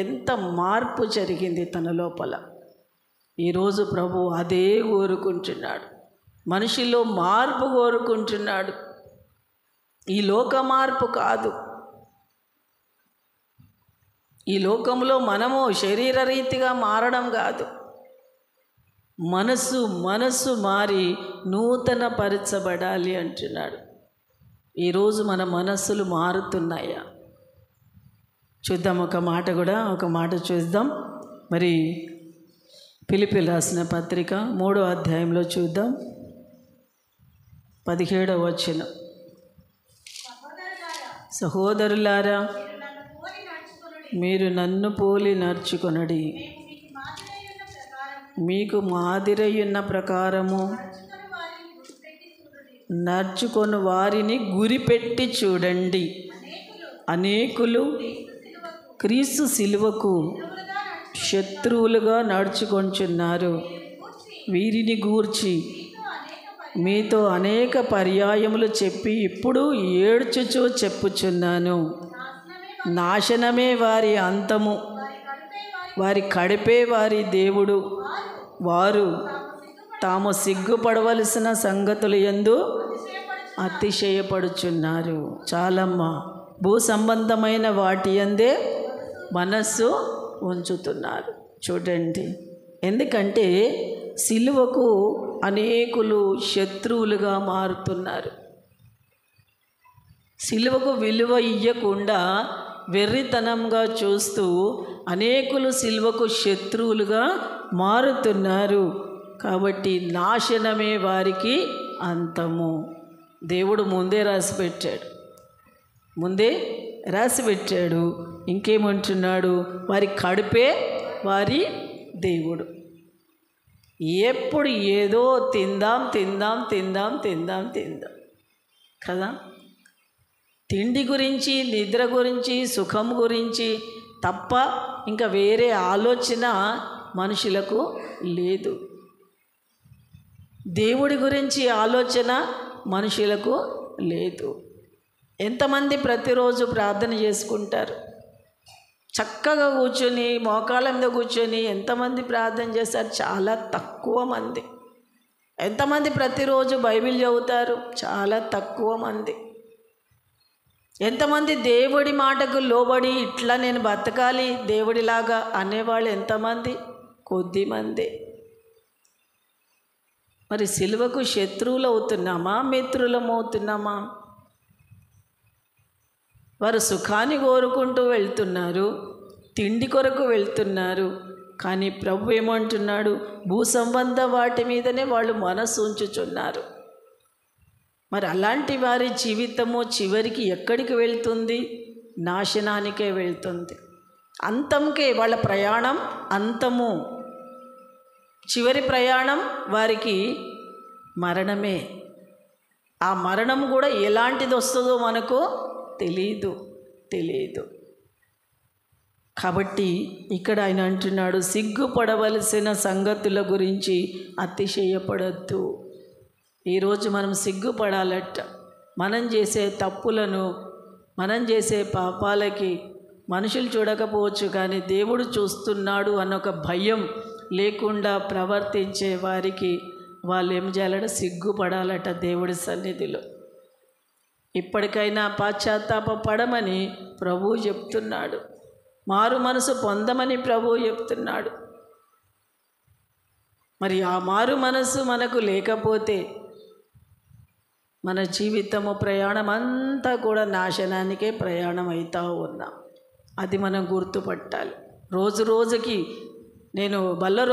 ఎంత మార్పు జరిగింది తన లోపల. ఈరోజు ప్రభు అదే కోరుకుంటున్నాడు. మనిషిలో మార్పు కోరుకుంటున్నాడు. ఈ లోక మార్పు కాదు. ఈ లోకంలో మనము శరీర రీతిగా మారడం కాదు. మనసు మారి నూతన పరచబడాలి అంటున్నాడు. ఈరోజు మన మనస్సులు మారుతున్నాయా? చూద్దాం. ఒక మాట చూద్దాం. మరి ఫిలిప్పీయులకు రాసిన పత్రిక 3వ అధ్యాయంలో చూద్దాం. 17వ వచనం. సహోదరులారా, మీరు నన్ను పోలి నడుచుకొనుడి, మీకు మాదిరయ్యున్న ప్రకారము నడుచుకొని వారిని గురిపెట్టి చూడండి. అనేకులు క్రీస్తు సిలువకు శత్రువులుగా నడుచుకొంచున్నారు. వీరిని గూర్చి మీతో అనేక పర్యాయములు చెప్పి ఇప్పుడు ఏడ్చుచూ చెప్పుచున్నాను. నాశనమే వారి అంతము, వారి కడిపే వారి దేవుడు. వారు తాము సిగ్గుపడవలసిన సంగతులు యందు అతిశయపడుచున్నారు. చాలమ్మ, భూ సంబంధమైన వాటి యందే మనస్సు ఉంచుతున్నారు. చూడండి, ఎందుకంటే సిలువకు అనేకులు శత్రువులుగా మారుతున్నారు. సిలువకు విలువ ఇయ్యకుండా వెర్రితనంగా చూస్తూ అనేకులు సిలువకు శత్రువులుగా మారుతున్నారు. కాబట్టి నాశనమే వారికి అంతము. దేవుడు ముందే రాసిపెట్టాడు. ఇంకేమంటున్నాడు? వారి కడుపే వారి దేవుడు. ఎప్పుడు ఏదో తిందాం కదా. తిండి గురించి, నిద్ర గురించి, సుఖం గురించి తప్ప ఇంకా వేరే ఆలోచన మనుషులకు లేదు. దేవుడి గురించి ఆలోచన మనుషులకు లేదు. ఎంతమంది ప్రతిరోజు ప్రార్థన చేసుకుంటారు? చక్కగా కూర్చొని, మోకాళ్ళ మీద కూర్చొని ఎంతమంది ప్రార్థన చేస్తారు? చాలా తక్కువ మంది. ఎంతమంది ప్రతిరోజు బైబిల్ చదువుతారు? చాలా తక్కువ మంది. ఎంతమంది దేవుడి మాటకు లోబడి ఇట్లా నేను బతకాలి దేవుడిలాగా అనేవాళ్ళు ఎంతమంది? కొద్దిమంది. మరి సిలువకు శత్రువులు అవుతున్నామా, మిత్రులమవుతున్నామా? వారు సుఖాన్ని కోరుకుంటూ వెళ్తున్నారు, తిండి కొరకు వెళ్తున్నారు. కానీ ప్రభు ఏమంటున్నాడు? భూ సంబంధ వాటి మీదనే వాళ్ళు మనసు ఉంచుచున్నారు. మరి అలాంటి వారి జీవితము చివరికి ఎక్కడికి వెళ్తుంది? నాశనానికే వెళ్తుంది. అంతంకే వాళ్ళ ప్రయాణం. అంతము. చివరి ప్రయాణం వారికి మరణమే. ఆ మరణం కూడా ఎలాంటిది వస్తుందో మనకు తెలియదు. కాబట్టి ఇక్కడ ఆయన అంటున్నాడు, సిగ్గుపడవలసిన సంగతుల గురించి అతిశయపడద్దు. ఈరోజు మనం సిగ్గుపడాలట. మనం చేసే తప్పులను, మనం చేసే పాపాలకి మనుషులు చూడకపోవచ్చు, కానీ దేవుడు చూస్తున్నాడు అన్న ఒక భయం లేకుండా ప్రవర్తించే వారికి వాళ్ళు ఏం చేయాలట? సిగ్గుపడాలట దేవుడి సన్నిధిలో. ఇప్పటికైనా పశ్చాత్తాపపడమని ప్రభువు చెప్తున్నాడు. మారు మనసు పొందమని ప్రభువు చెప్తున్నాడు. మరి ఆ మారు మనసు మనకు లేకపోతే మన జీవితము ప్రయాణం అంతా కూడా నాశనానికే ప్రయాణం అవుతూ ఉన్నాం. అది మనం గుర్తుపట్టాలి. రోజు రోజుకి నేను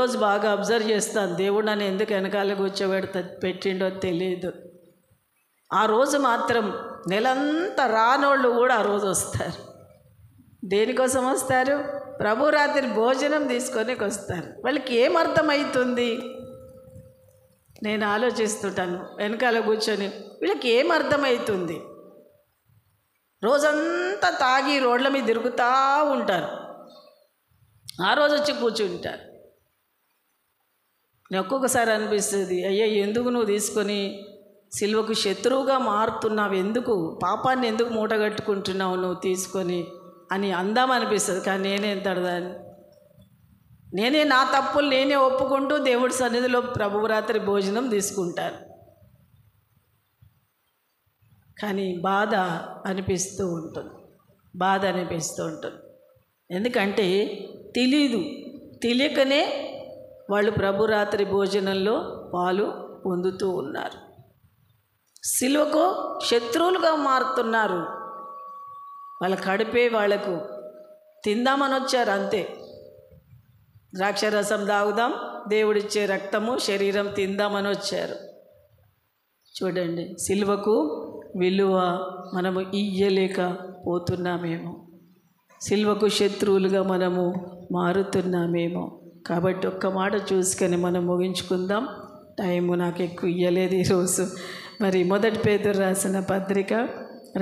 రోజు బాగా అబ్జర్వ్ చేస్తాను. దేవుడు నన్ను ఎందుకు వెనకాల పెట్టిండో తెలియదు. ఆ రోజు మాత్రం నెలంతా రానోళ్ళు కూడా ఆ రోజు వస్తారు. దేనికోసం వస్తారు? ప్రభు రాత్రి భోజనం తీసుకొని వస్తారు. వాళ్ళకి ఏమర్థమవుతుంది? నేను ఆలోచిస్తుంటాను వెనకాల కూర్చొని, వీళ్ళకి ఏమర్థమవుతుంది? రోజంతా తాగి రోడ్ల మీద తిరుగుతూ ఉంటారు. ఆ రోజు వచ్చి కూర్చుంటారు. నేను ఒక్కొక్కసారి అనిపిస్తుంది, అయ్యా ఎందుకు నువ్వు తీసుకొని సిలువకు శత్రువుగా మారుతున్నావు? ఎందుకు పాపాన్ని ఎందుకు మూటగట్టుకుంటున్నావు నువ్వు తీసుకొని అని అందామనిపిస్తుంది. కానీ నేనేం తడదాన్ని, నేనే నా తప్పులు నేనే ఒప్పుకుంటూ దేవుడి సన్నిధిలో ప్రభువు రాత్రి భోజనం తీసుకుంటాను. కానీ బాధ అనిపిస్తూ ఉంటుంది. ఎందుకంటే తెలియకనే వాళ్ళు ప్రభు రాత్రి భోజనంలో పాలు పొందుతూ ఉన్నారు. సిలువకు శత్రువులుగా మారుతున్నారు. వాళ్ళ కడిపే వాళ్లకు తిందామని వచ్చారు అంతే. ద్రాక్షరసం తాగుదాం, దేవుడిచ్చే రక్తము శరీరం తిందామని వచ్చారు. చూడండి, సిలువకు విలువ మనము ఇయ్యలేకపోతున్నామేమో, సిలువకు శత్రువులుగా మనము మారుతున్నామేమో. కాబట్టి ఒక్క మాట చూసుకొని మనం ముగించుకుందాం. టైము నాకు ఎక్కువ ఇయ్యలేదు ఈరోజు. మరి 1 పేతురు రాసిన పత్రిక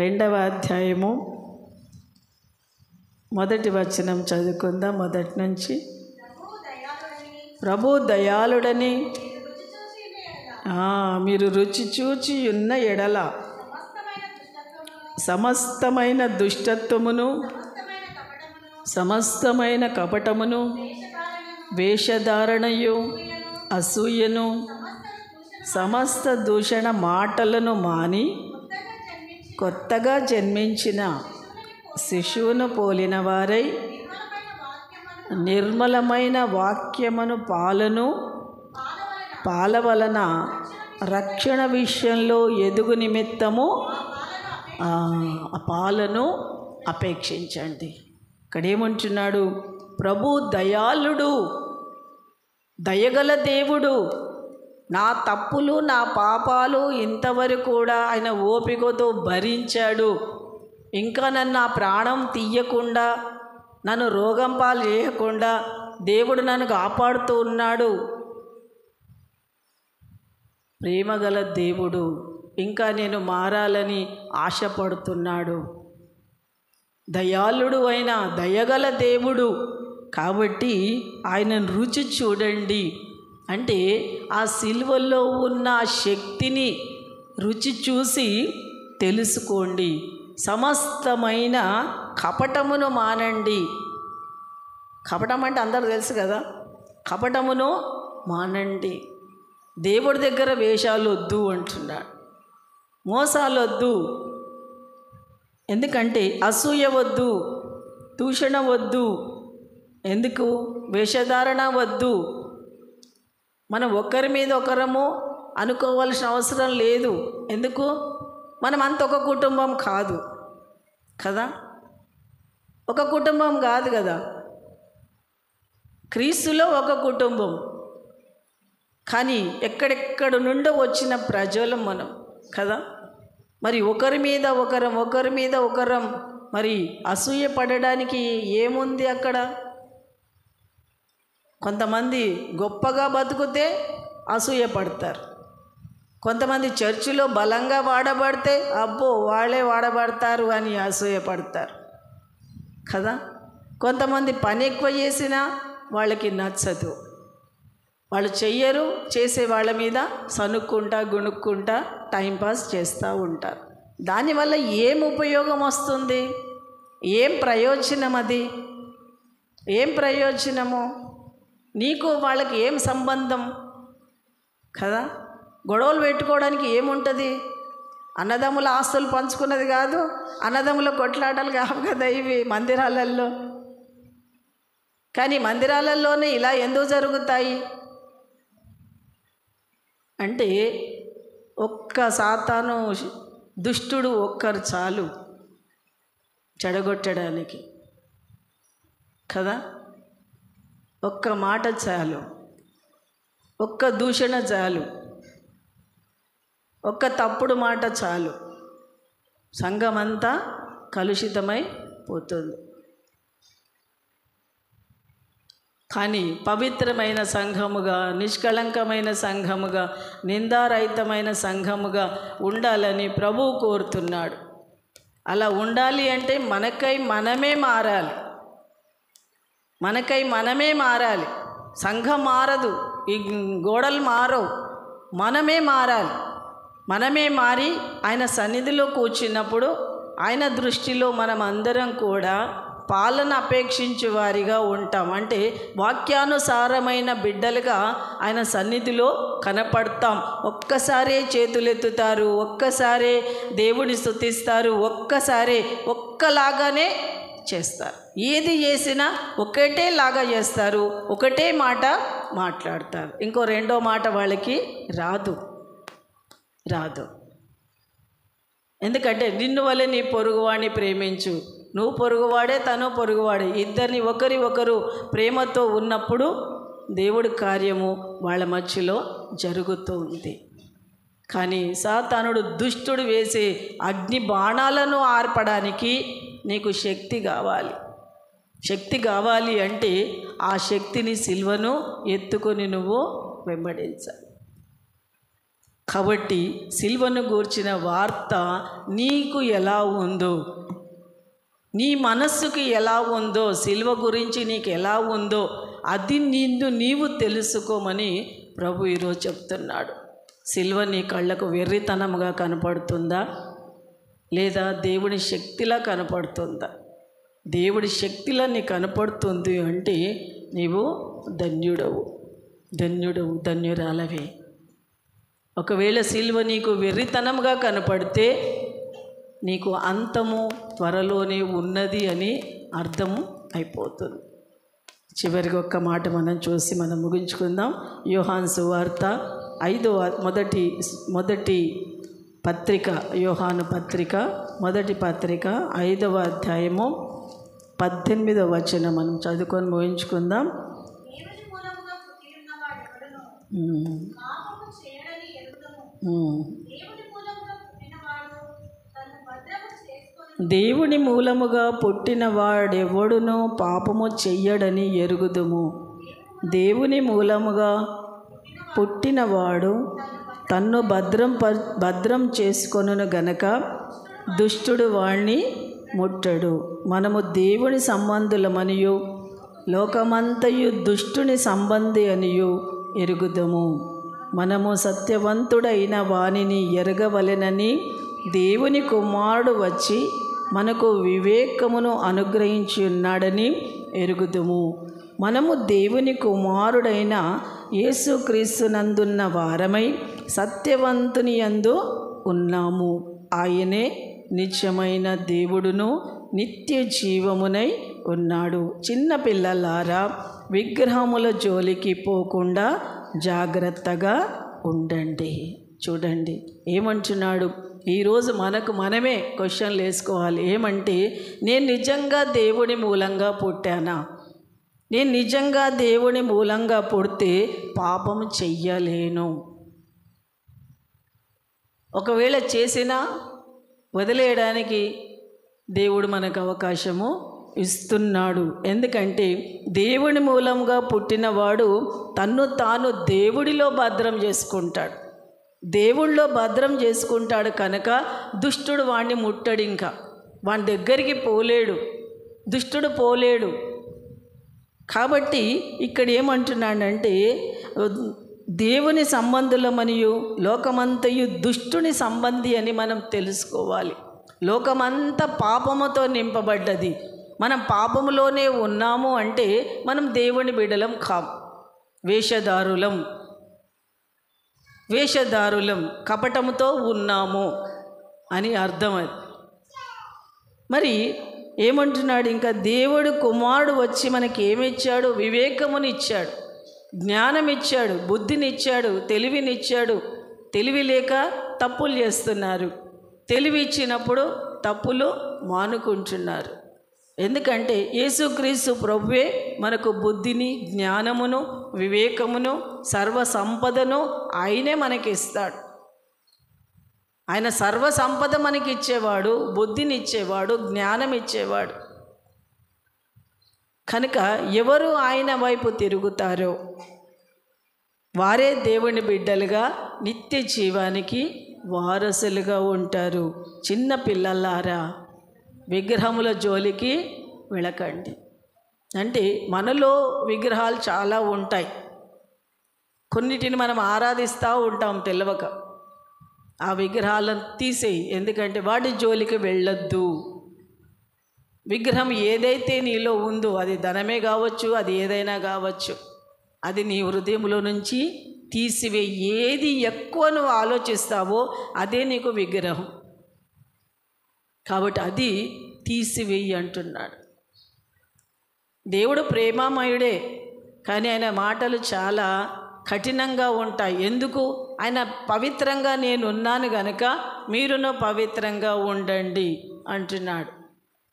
2వ అధ్యాయము 1వ వచనం చదువుకుందాం. మొదటి నుంచి. ప్రభు దయాళుడని మీరు రుచి చూచి ఉన్న ఎడల సమస్తమైన దుష్టత్వమును, సమస్తమైన కపటమును, వేషధారణయు, అసూయను, సమస్త దూషణ మాటలను మాని కొత్తగా జన్మించిన శిశువును పోలిన వారై నిర్మలమైన వాక్యమును పాల వలన రక్షణ విషయంలో ఎదుగు నిమిత్తము ఆ పాలను అపేక్షించండి. ఇక్కడ ఏమంటున్నాడు? ప్రభు దయాళుడు, దయగల దేవుడు. నా తప్పులు నా పాపాలు ఇంతవరకు కూడా ఆయన ఓపికతో భరించాడు. ఇంకా నన్ను ఆ ప్రాణం తీయకుండా, నన్ను రోగం పాలు చేయకుండా దేవుడు నన్ను కాపాడుతూ ఉన్నాడు. ప్రేమగల దేవుడు ఇంకా నేను మారాలని ఆశపడుతున్నాడు. దయాళుడు అయిన దయగల దేవుడు. కాబట్టి ఆయనను రుచి చూడండి. అంటే ఆ సిలువలో ఉన్న శక్తిని రుచి చూసి తెలుసుకోండి. సమస్తమైన కపటమును మానండి. కపటం అంటే అందరూ తెలుసు కదా. కపటమును మానండి. దేవుడి దగ్గర వేషాలు వద్దు అంటున్నాడు. మోసాలు వద్దు. ఎందుకంటే అసూయ వద్దు, దూషణ వద్దు. ఎందుకు? వేషధారణ వద్దు. మనం ఒకరి మీద ఒకరము అనుకోవాల్సిన అవసరం లేదు. ఎందుకు? మనం అంత ఒక కుటుంబం కాదు కదా, ఒక కుటుంబం కాదు కదా. క్రీస్తులో ఒక కుటుంబం, కానీ ఎక్కడెక్కడ నుండో వచ్చిన ప్రజలం మనం కదా. మరి ఒకరి మీద ఒకరం మరి అసూయ పడడానికి ఏముంది అక్కడ? కొంతమంది గొప్పగా బతుకుతే అసూయపడతారు. కొంతమంది చర్చిలో బలంగా వాడబడితే అబ్బో వాళ్ళే వాడబడతారు అని అసూయపడతారు కదా. కొంతమంది పని ఎక్కువ చేసినా వాళ్ళకి నచ్చదు, వాళ్ళు చెయ్యరు, చేసే వాళ్ళ మీద సనుక్కుంటా గుణుక్కుంటా టైంపాస్ చేస్తూ ఉంటారు. దానివల్ల ఏం ఉపయోగం వస్తుంది? ఏం ప్రయోజనం? అది ఏం ప్రయోజనము? నీకు వాళ్ళకి ఏం సంబంధం కదా. గొడవలు పెట్టుకోవడానికి ఏముంటుంది? అన్నదమ్ముల ఆస్తులు పంచుకున్నది కాదు, అన్నదమ్ముల కొట్లాటలు కావు కదా ఇవి మందిరాలలో. కానీ మందిరాలలోనే ఇలా ఎందుకు జరుగుతాయి అంటే ఒక్క సాతాను దుష్టుడు ఒక్కరు చాలు చెడగొట్టడానికి కదా. ఒక్క మాట చాలు, ఒక్క దూషణ చాలు, ఒక్క తప్పుడు మాట చాలు, సంఘమంతా కలుషితమై పోతుంది. కానీ పవిత్రమైన సంఘముగా, నిష్కళంకమైన సంఘముగా, నిందారహితమైన సంఘముగా ఉండాలని ప్రభువు కోరుతున్నాడు. అలా ఉండాలి అంటే మనకై మనమే మారాలి, మనకై మనమే మారాలి. సంఘం మారదు, ఈ గోడలు మారవు, మనమే మారాలి. మనమే మారి ఆయన సన్నిధిలో కూర్చున్నప్పుడు ఆయన దృష్టిలో మనం అందరం కూడా పాలన అపేక్షించే వారిగా ఉంటాం. అంటే వాక్యానుసారమైన బిడ్డలుగా ఆయన సన్నిధిలో కనపడతాం. ఒక్కసారే చేతులెత్తుతారు, ఒక్కసారే దేవుని స్తుతిస్తారు, ఒక్కసారే ఒక్కలాగానే చేస్తారు. ఏది చేసినా ఒకటేలాగా చేస్తారు, ఒకటే మాట మాట్లాడతారు. ఇంకో రెండో మాట వాళ్ళకి రాదు. ఎందుకంటే నిన్ను వలె నీ పొరుగువాడిని ప్రేమించు, నువ్వు పొరుగువాడే తను పొరుగువాడే, ఇద్దరిని ఒకరు ప్రేమతో ఉన్నప్పుడు దేవుడి కార్యము వాళ్ళ మధ్యలో జరుగుతూ ఉంది. కానీ సాతానుడు దుష్టుడు వేసే అగ్ని బాణాలను ఆర్పడానికి నీకు శక్తి కావాలి. శక్తి కావాలి అంటే ఆ శక్తిని సిలువను ఎత్తుకొని నువ్వు వెంబడించాలి. కాబట్టి సిలువను గూర్చిన వార్త నీకు ఎలా ఉందో, నీ మనస్సుకి ఎలా ఉందో, సిలువ గురించి నీకు ఎలా ఉందో అది నీవు తెలుసుకోమని ప్రభు ఈరోజు చెప్తున్నాడు. సిలువ నీ కళ్ళకు వెర్రితనముగా కనపడుతుందా, లేదా దేవుని శక్తిలా కనపడుతుందా? దేవుడి శక్తిలా నీ కనపడుతుంది అంటే నీవు ధన్యురాలవే. ఒకవేళ సిలువ నీకు వెర్రితనంగా కనపడితే నీకు అంతము త్వరలోనే ఉన్నది అని అర్థము అయిపోతుంది. చివరికి ఒక్క మాట మనం చూసి మనం ముగించుకుందాం. యోహాను సువార్త మొదటి పత్రిక, యోహాను పత్రిక మొదటి పత్రిక 5వ అధ్యాయము 18వ వచనం మనం చదువుకొని ముగించుకుందాం. దేవుని మూలముగా పుట్టిన వాడెవడునో పాపము చెయ్యడని ఎరుగుదుము. దేవుని మూలముగా పుట్టినవాడు తన్ను భద్రం చేసుకొనును గనక దుష్టుడు వాణ్ణి ముట్టడు. మనము దేవుని సంబంధులమనియు లోకమంతయు దుష్టుని సంబంధి అనియు ఎరుగుదము. మనము సత్యవంతుడైన వానిని ఎరగవలెనని దేవుని కుమారుడు వచ్చి మనకు వివేకమును అనుగ్రహించి ఉన్నాడని ఎరుగుదుము. మనము దేవుని కుమారుడైన యేసుక్రీస్తునందున్న వారమై సత్యవంతుని యందు ఉన్నాము. ఆయనే నిత్యమైన దేవుడును నిత్య జీవమునై ఉన్నాడు. చిన్న పిల్లలారా, విగ్రహముల జోలికి పోకుండా జాగ్రత్తగా ఉండండి. చూడండి ఏమంటున్నాడు. ఈరోజు మనమే క్వశ్చన్లు వేసుకోవాలి. ఏమంటే, నేను నిజంగా దేవుని మూలంగా పుట్టానా? నేను నిజంగా దేవుని మూలంగా పుడితే పాపం చెయ్యలేను. ఒకవేళ చేసినా వదిలేయడానికి దేవుడు మనకు అవకాశము ఇస్తున్నాడు. ఎందుకంటే దేవుని మూలంగా పుట్టినవాడు తన్ను తాను దేవుడిలో భద్రం చేసుకుంటాడు, దేవుళ్ళో భద్రం చేసుకుంటాడు కనుక దుష్టుడు వాణ్ణి ముట్టడు, ఇంకా వాని దగ్గరికి పోలేడు, దుష్టుడు పోలేడు. కాబట్టి ఇక్కడ ఏమంటున్నాడంటే దేవుని సంబంధులమనియు లోకమంతయు దుష్టుని సంబంధి అని మనం తెలుసుకోవాలి. లోకమంతా పాపముతో నింపబడ్డది. మనం పాపములోనే ఉన్నాము అంటే మనం దేవుని బిడ్డలం కాం, వేషధారులం కపటముతో ఉన్నాము అని అర్థం. అది మరి ఏమంటున్నాడు ఇంకా, దేవుడు కుమారుడు వచ్చి మనకి ఏమిచ్చాడు? వివేకమునిచ్చాడు, జ్ఞానమిచ్చాడు, బుద్ధినిచ్చాడు, తెలివినిచ్చాడు. తెలివి లేక తప్పులు చేస్తున్నారు, తెలివి ఇచ్చినప్పుడు తప్పులు మానుకుంటున్నారు. ఎందుకంటే యేసుక్రీస్తు ప్రభువే మనకు బుద్ధిని, జ్ఞానమును, వివేకమును, సర్వ సంపదను ఆయనే మనకి ఇస్తాడు. ఆయన సర్వ సంపద మనకి ఇచ్చేవాడు, బుద్ధిని ఇచ్చేవాడు, జ్ఞానం ఇచ్చేవాడు. కనుక ఎవరు ఆయన వైపు తిరుగుతారో వారే దేవుని బిడ్డలుగా నిత్య జీవానికి వారసులుగా ఉంటారు. చిన్న పిల్లలారా విగ్రహముల జోలికి వెళ్ళకండి. అంటే మనలో విగ్రహాలు చాలా ఉంటాయి, కొన్నిటిని మనం ఆరాధిస్తూ ఉంటాం తెలియక. ఆ విగ్రహాలను తీసేయి, ఎందుకంటే వాటి జోలికి వెళ్ళొద్దు. విగ్రహం ఏదైతే నీలో ఉందో, అది ధనమే కావచ్చు, అది ఏదైనా కావచ్చు, అది నీ హృదయంలో నుంచి తీసివేయి. ఏది ఎక్కువ నువ్వు ఆలోచిస్తావో అదే నీకు విగ్రహం. కాబట్టి అది తీసివేయి అంటున్నాడు. దేవుడు ప్రేమమయుడే, కానీ ఆయన మాటలు చాలా కఠినంగా ఉంటాయి. ఎందుకు? ఆయన పవిత్రంగా నేనున్నాను గనుక మీరును పవిత్రంగా ఉండండి అంటున్నాడు.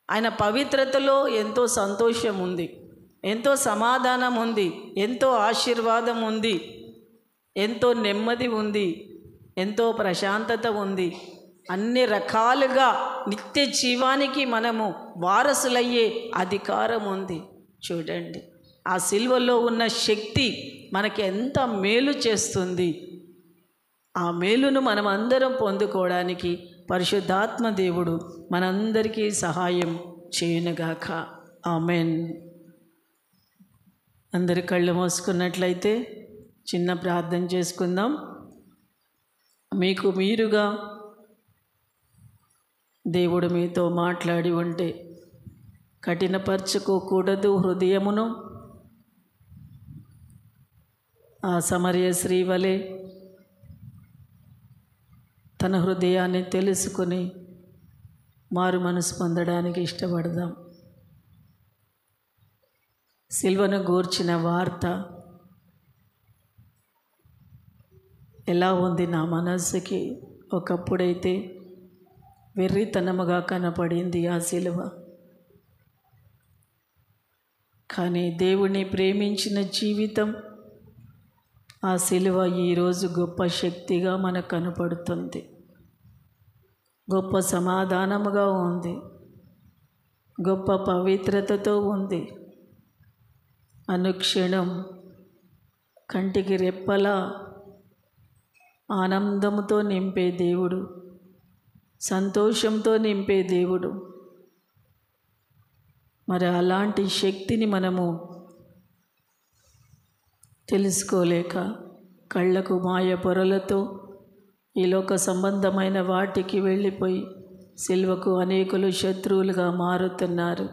ఆయన పవిత్రతలో ఎంతో సంతోషం ఉంది, ఎంతో సమాధానం ఉంది, ఎంతో ఆశీర్వాదం ఉంది, ఎంతో నెమ్మది ఉంది, ఎంతో ప్రశాంతత ఉంది. అన్ని రకాలుగా నిత్య జీవానికి మనము వారసులయ్యే అధికారం ఉంది. చూడండి, ఆ సిలువలో ఉన్న శక్తి మనకి ఎంత మేలు చేస్తుంది. ఆ మేలును మనం అందరం పొందుకోవడానికి పరిశుద్ధాత్మ దేవుడు మనందరికీ సహాయం చేయనుగాక. ఆమెన్. అందరి కళ్ళు మూసుకున్నట్లయితే చిన్న ప్రార్థన చేసుకుందాం. మీకు మీరుగా దేవుడు మీతో మాట్లాడి ఉంటే కఠినపరచుకోకూడదు హృదయమును. ఆ సమరయ స్త్రీ వలె తన హృదయాన్ని తెలుసుకొని మారు మనసు పొందడానికి ఇష్టపడదాం. సిలువను గూర్చిన వార్త ఎలా ఉంది నా మనస్సుకి? ఒకప్పుడైతే వెర్రితనముగా కనపడింది ఆ సిలువ. కానీ దేవుని ప్రేమించిన జీవితం ఆ సిలువ ఈరోజు గొప్ప శక్తిగా మనకు కనపడుతుంది, గొప్ప సమాధానముగా ఉంది, గొప్ప పవిత్రతతో ఉంది. అనుక్షణం కంటికి రెప్పలా ఆనందముతో నింపే దేవుడు, సంతోషంతో నింపే దేవుడు. మరి అలాంటి శక్తిని మనము తెలుసుకోలేక కళ్ళకు మాయ పొరలతో ఈ లోక సంబంధమైన వాటికి వెళ్ళిపోయి సిలువకు అనేకులు శత్రువులుగా మారుతున్నారు.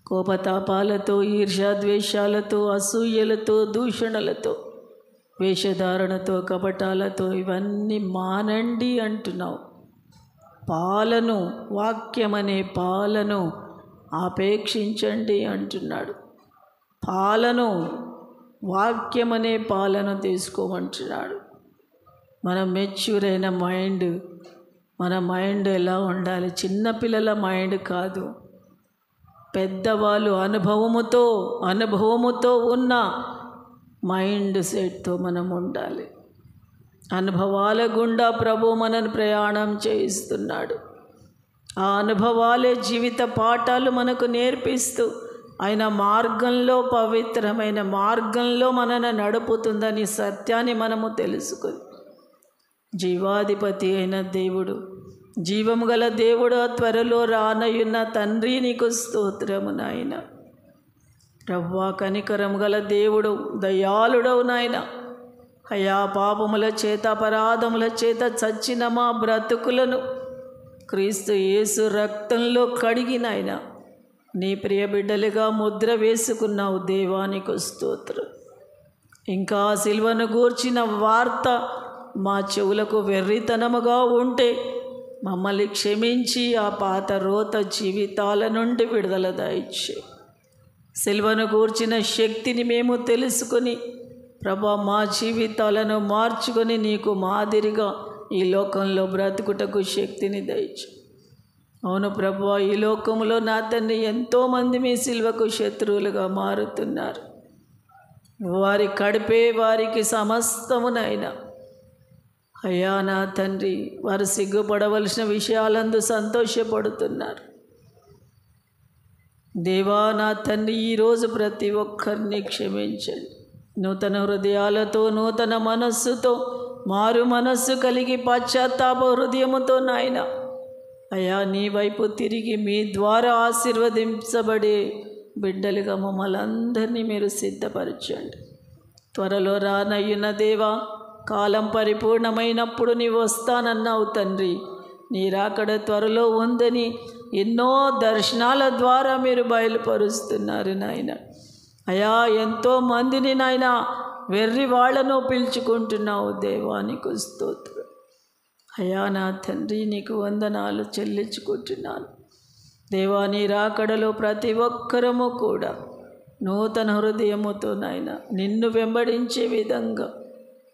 కోపతాపాలతో, ఈర్ష్యాద్వేషాలతో, అసూయలతో, దూషణలతో, వేషధారణతో, కపటాలతో ఇవన్నీ మానండి అంటున్నావు. పాలను, వాక్యమనే పాలను ఆపేక్షించండి అంటున్నాడు. పాలను, వాక్యమనే పాలను తీసుకోమంటున్నాడు. మన మెచ్యూర్ అయిన మైండ్, మన మైండ్ ఎలా ఉండాలి? చిన్నపిల్లల మైండ్ కాదు, పెద్దవాళ్ళు అనుభవముతో ఉన్న మైండ్ సెట్తో మనం ఉండాలి. అనుభవాల గుండా ప్రభు మనను ప్రయాణం చేయిస్తున్నాడు. ఆ అనుభవాలే జీవిత పాఠాలు మనకు నేర్పిస్తూ ఆయన మార్గంలో, పవిత్రమైన మార్గంలో మనల్ని నడుపుతుందని సత్యాన్ని మనము తెలుసుకొని, జీవాధిపతి అయిన దేవుడు, జీవము గల దేవుడు, త్వరలో రానయ్యున్న తండ్రి, నీకు స్తోత్రము నాయన. ప్రభువా, కనికరము గల దేవుడు, దయాళుడవు నాయన. అయా, పాపముల చేత, అపరాధముల చేత చచ్చిన మా బ్రతుకులను క్రీస్తు యేసు రక్తంలో కడిగినాయన నీ ప్రియ బిడ్డలుగా ముద్ర వేసుకున్నావు. దేవానికి స్తోత్రం. ఇంకా సిలువను గూర్చిన వార్త మా చెవులకు వెర్రితనముగా ఉంటే మమ్మల్ని క్షమించి ఆ పాత రోత జీవితాల నుండి విడుదల దయచే. సిలువను గూర్చిన శక్తిని మేము తెలుసుకొని ప్రభా, మా జీవితాలను మార్చుకొని నీకు మాదిరిగా ఈ లోకంలో బ్రతుకుటకు శక్తిని దయచే. అవును ప్రభువా, ఈ లోకంలో నా తండ్రి ఎంతోమంది మీ సిలువకు శత్రువులుగా మారుతున్నారు. వారి కడిపే వారికి సమస్తమునైనా అయ్యా నా తండ్రి, వారు సిగ్గుపడవలసిన విషయాలందు సంతోషపడుతున్నారు. దేవా నా తండ్రి, ఈరోజు ప్రతి ఒక్కరిని క్షమించండి. నూతన హృదయాలతో, నూతన మనస్సుతో, మారు మనస్సు కలిగి పశ్చాత్తాప హృదయముతో నాయన అయ్యా నీ వైపు తిరిగి మీ ద్వారా ఆశీర్వదించబడే బిడ్డలుగా మమ్మల్ని అందరినీ మీరు సిద్ధపరచండి. త్వరలో రానయ్యున్న దేవా, కాలం పరిపూర్ణమైనప్పుడు నీవు వస్తానన్నావు తండ్రి. నీ రాకడ త్వరలో ఉందని ఎన్నో దర్శనాల ద్వారా మీరు బయలుపరుస్తున్నారు నాయన. అయా, ఎంతోమందిని నాయన వెర్రి వాళ్లను పిలుచుకుంటున్నావు. దేవానికి స్తోత్రం. అయా నా తండ్రి, నీకు వందనాలు చెల్లించుకుంటున్నాను. దేవా, నీ రాకడలో ప్రతి ఒక్కరము కూడా నూతన హృదయముతో నాయన నిన్ను వెంబడించే విధంగా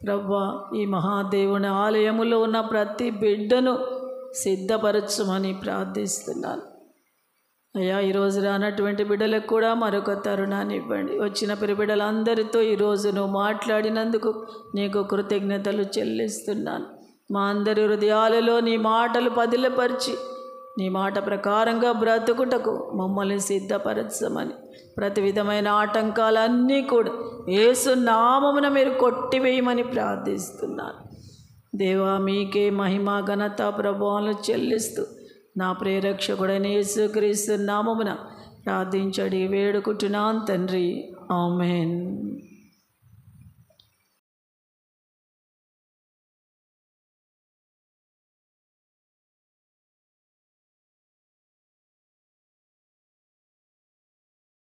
ప్రభా, ఈ మహాదేవుని ఆలయములో ఉన్న ప్రతి బిడ్డను సిద్ధపరచమని ప్రార్థిస్తున్నాను. అయ్యా, ఈరోజు రానటువంటి బిడ్డలకు కూడా మరొక తరుణాన్ని ఇవ్వండి. వచ్చిన బిడ్డలందరితో ఈరోజు నువ్వు మాట్లాడినందుకు నీకు కృతజ్ఞతలు చెల్లిస్తున్నాను. మా అందరి హృదయాలలో నీ మాటలు పదిలపరిచి నీ మాట ప్రకారంగా బ్రతుకుటకు మమ్మల్ని సిద్ధపరచమని, ప్రతి విధమైన ఆటంకాలన్నీ కూడా యేసు నామమున మీరు కొట్టివేయమని ప్రార్థిస్తున్నాను. దేవా, మీకే మహిమ, ఘనత, ప్రభావాలను చెల్లిస్తూ నా ప్రేరక్షకుడైన యేసుక్రీస్తు నామమున ప్రార్థించడి వేడుకుంటున్నాను తండ్రి. ఆమేన్.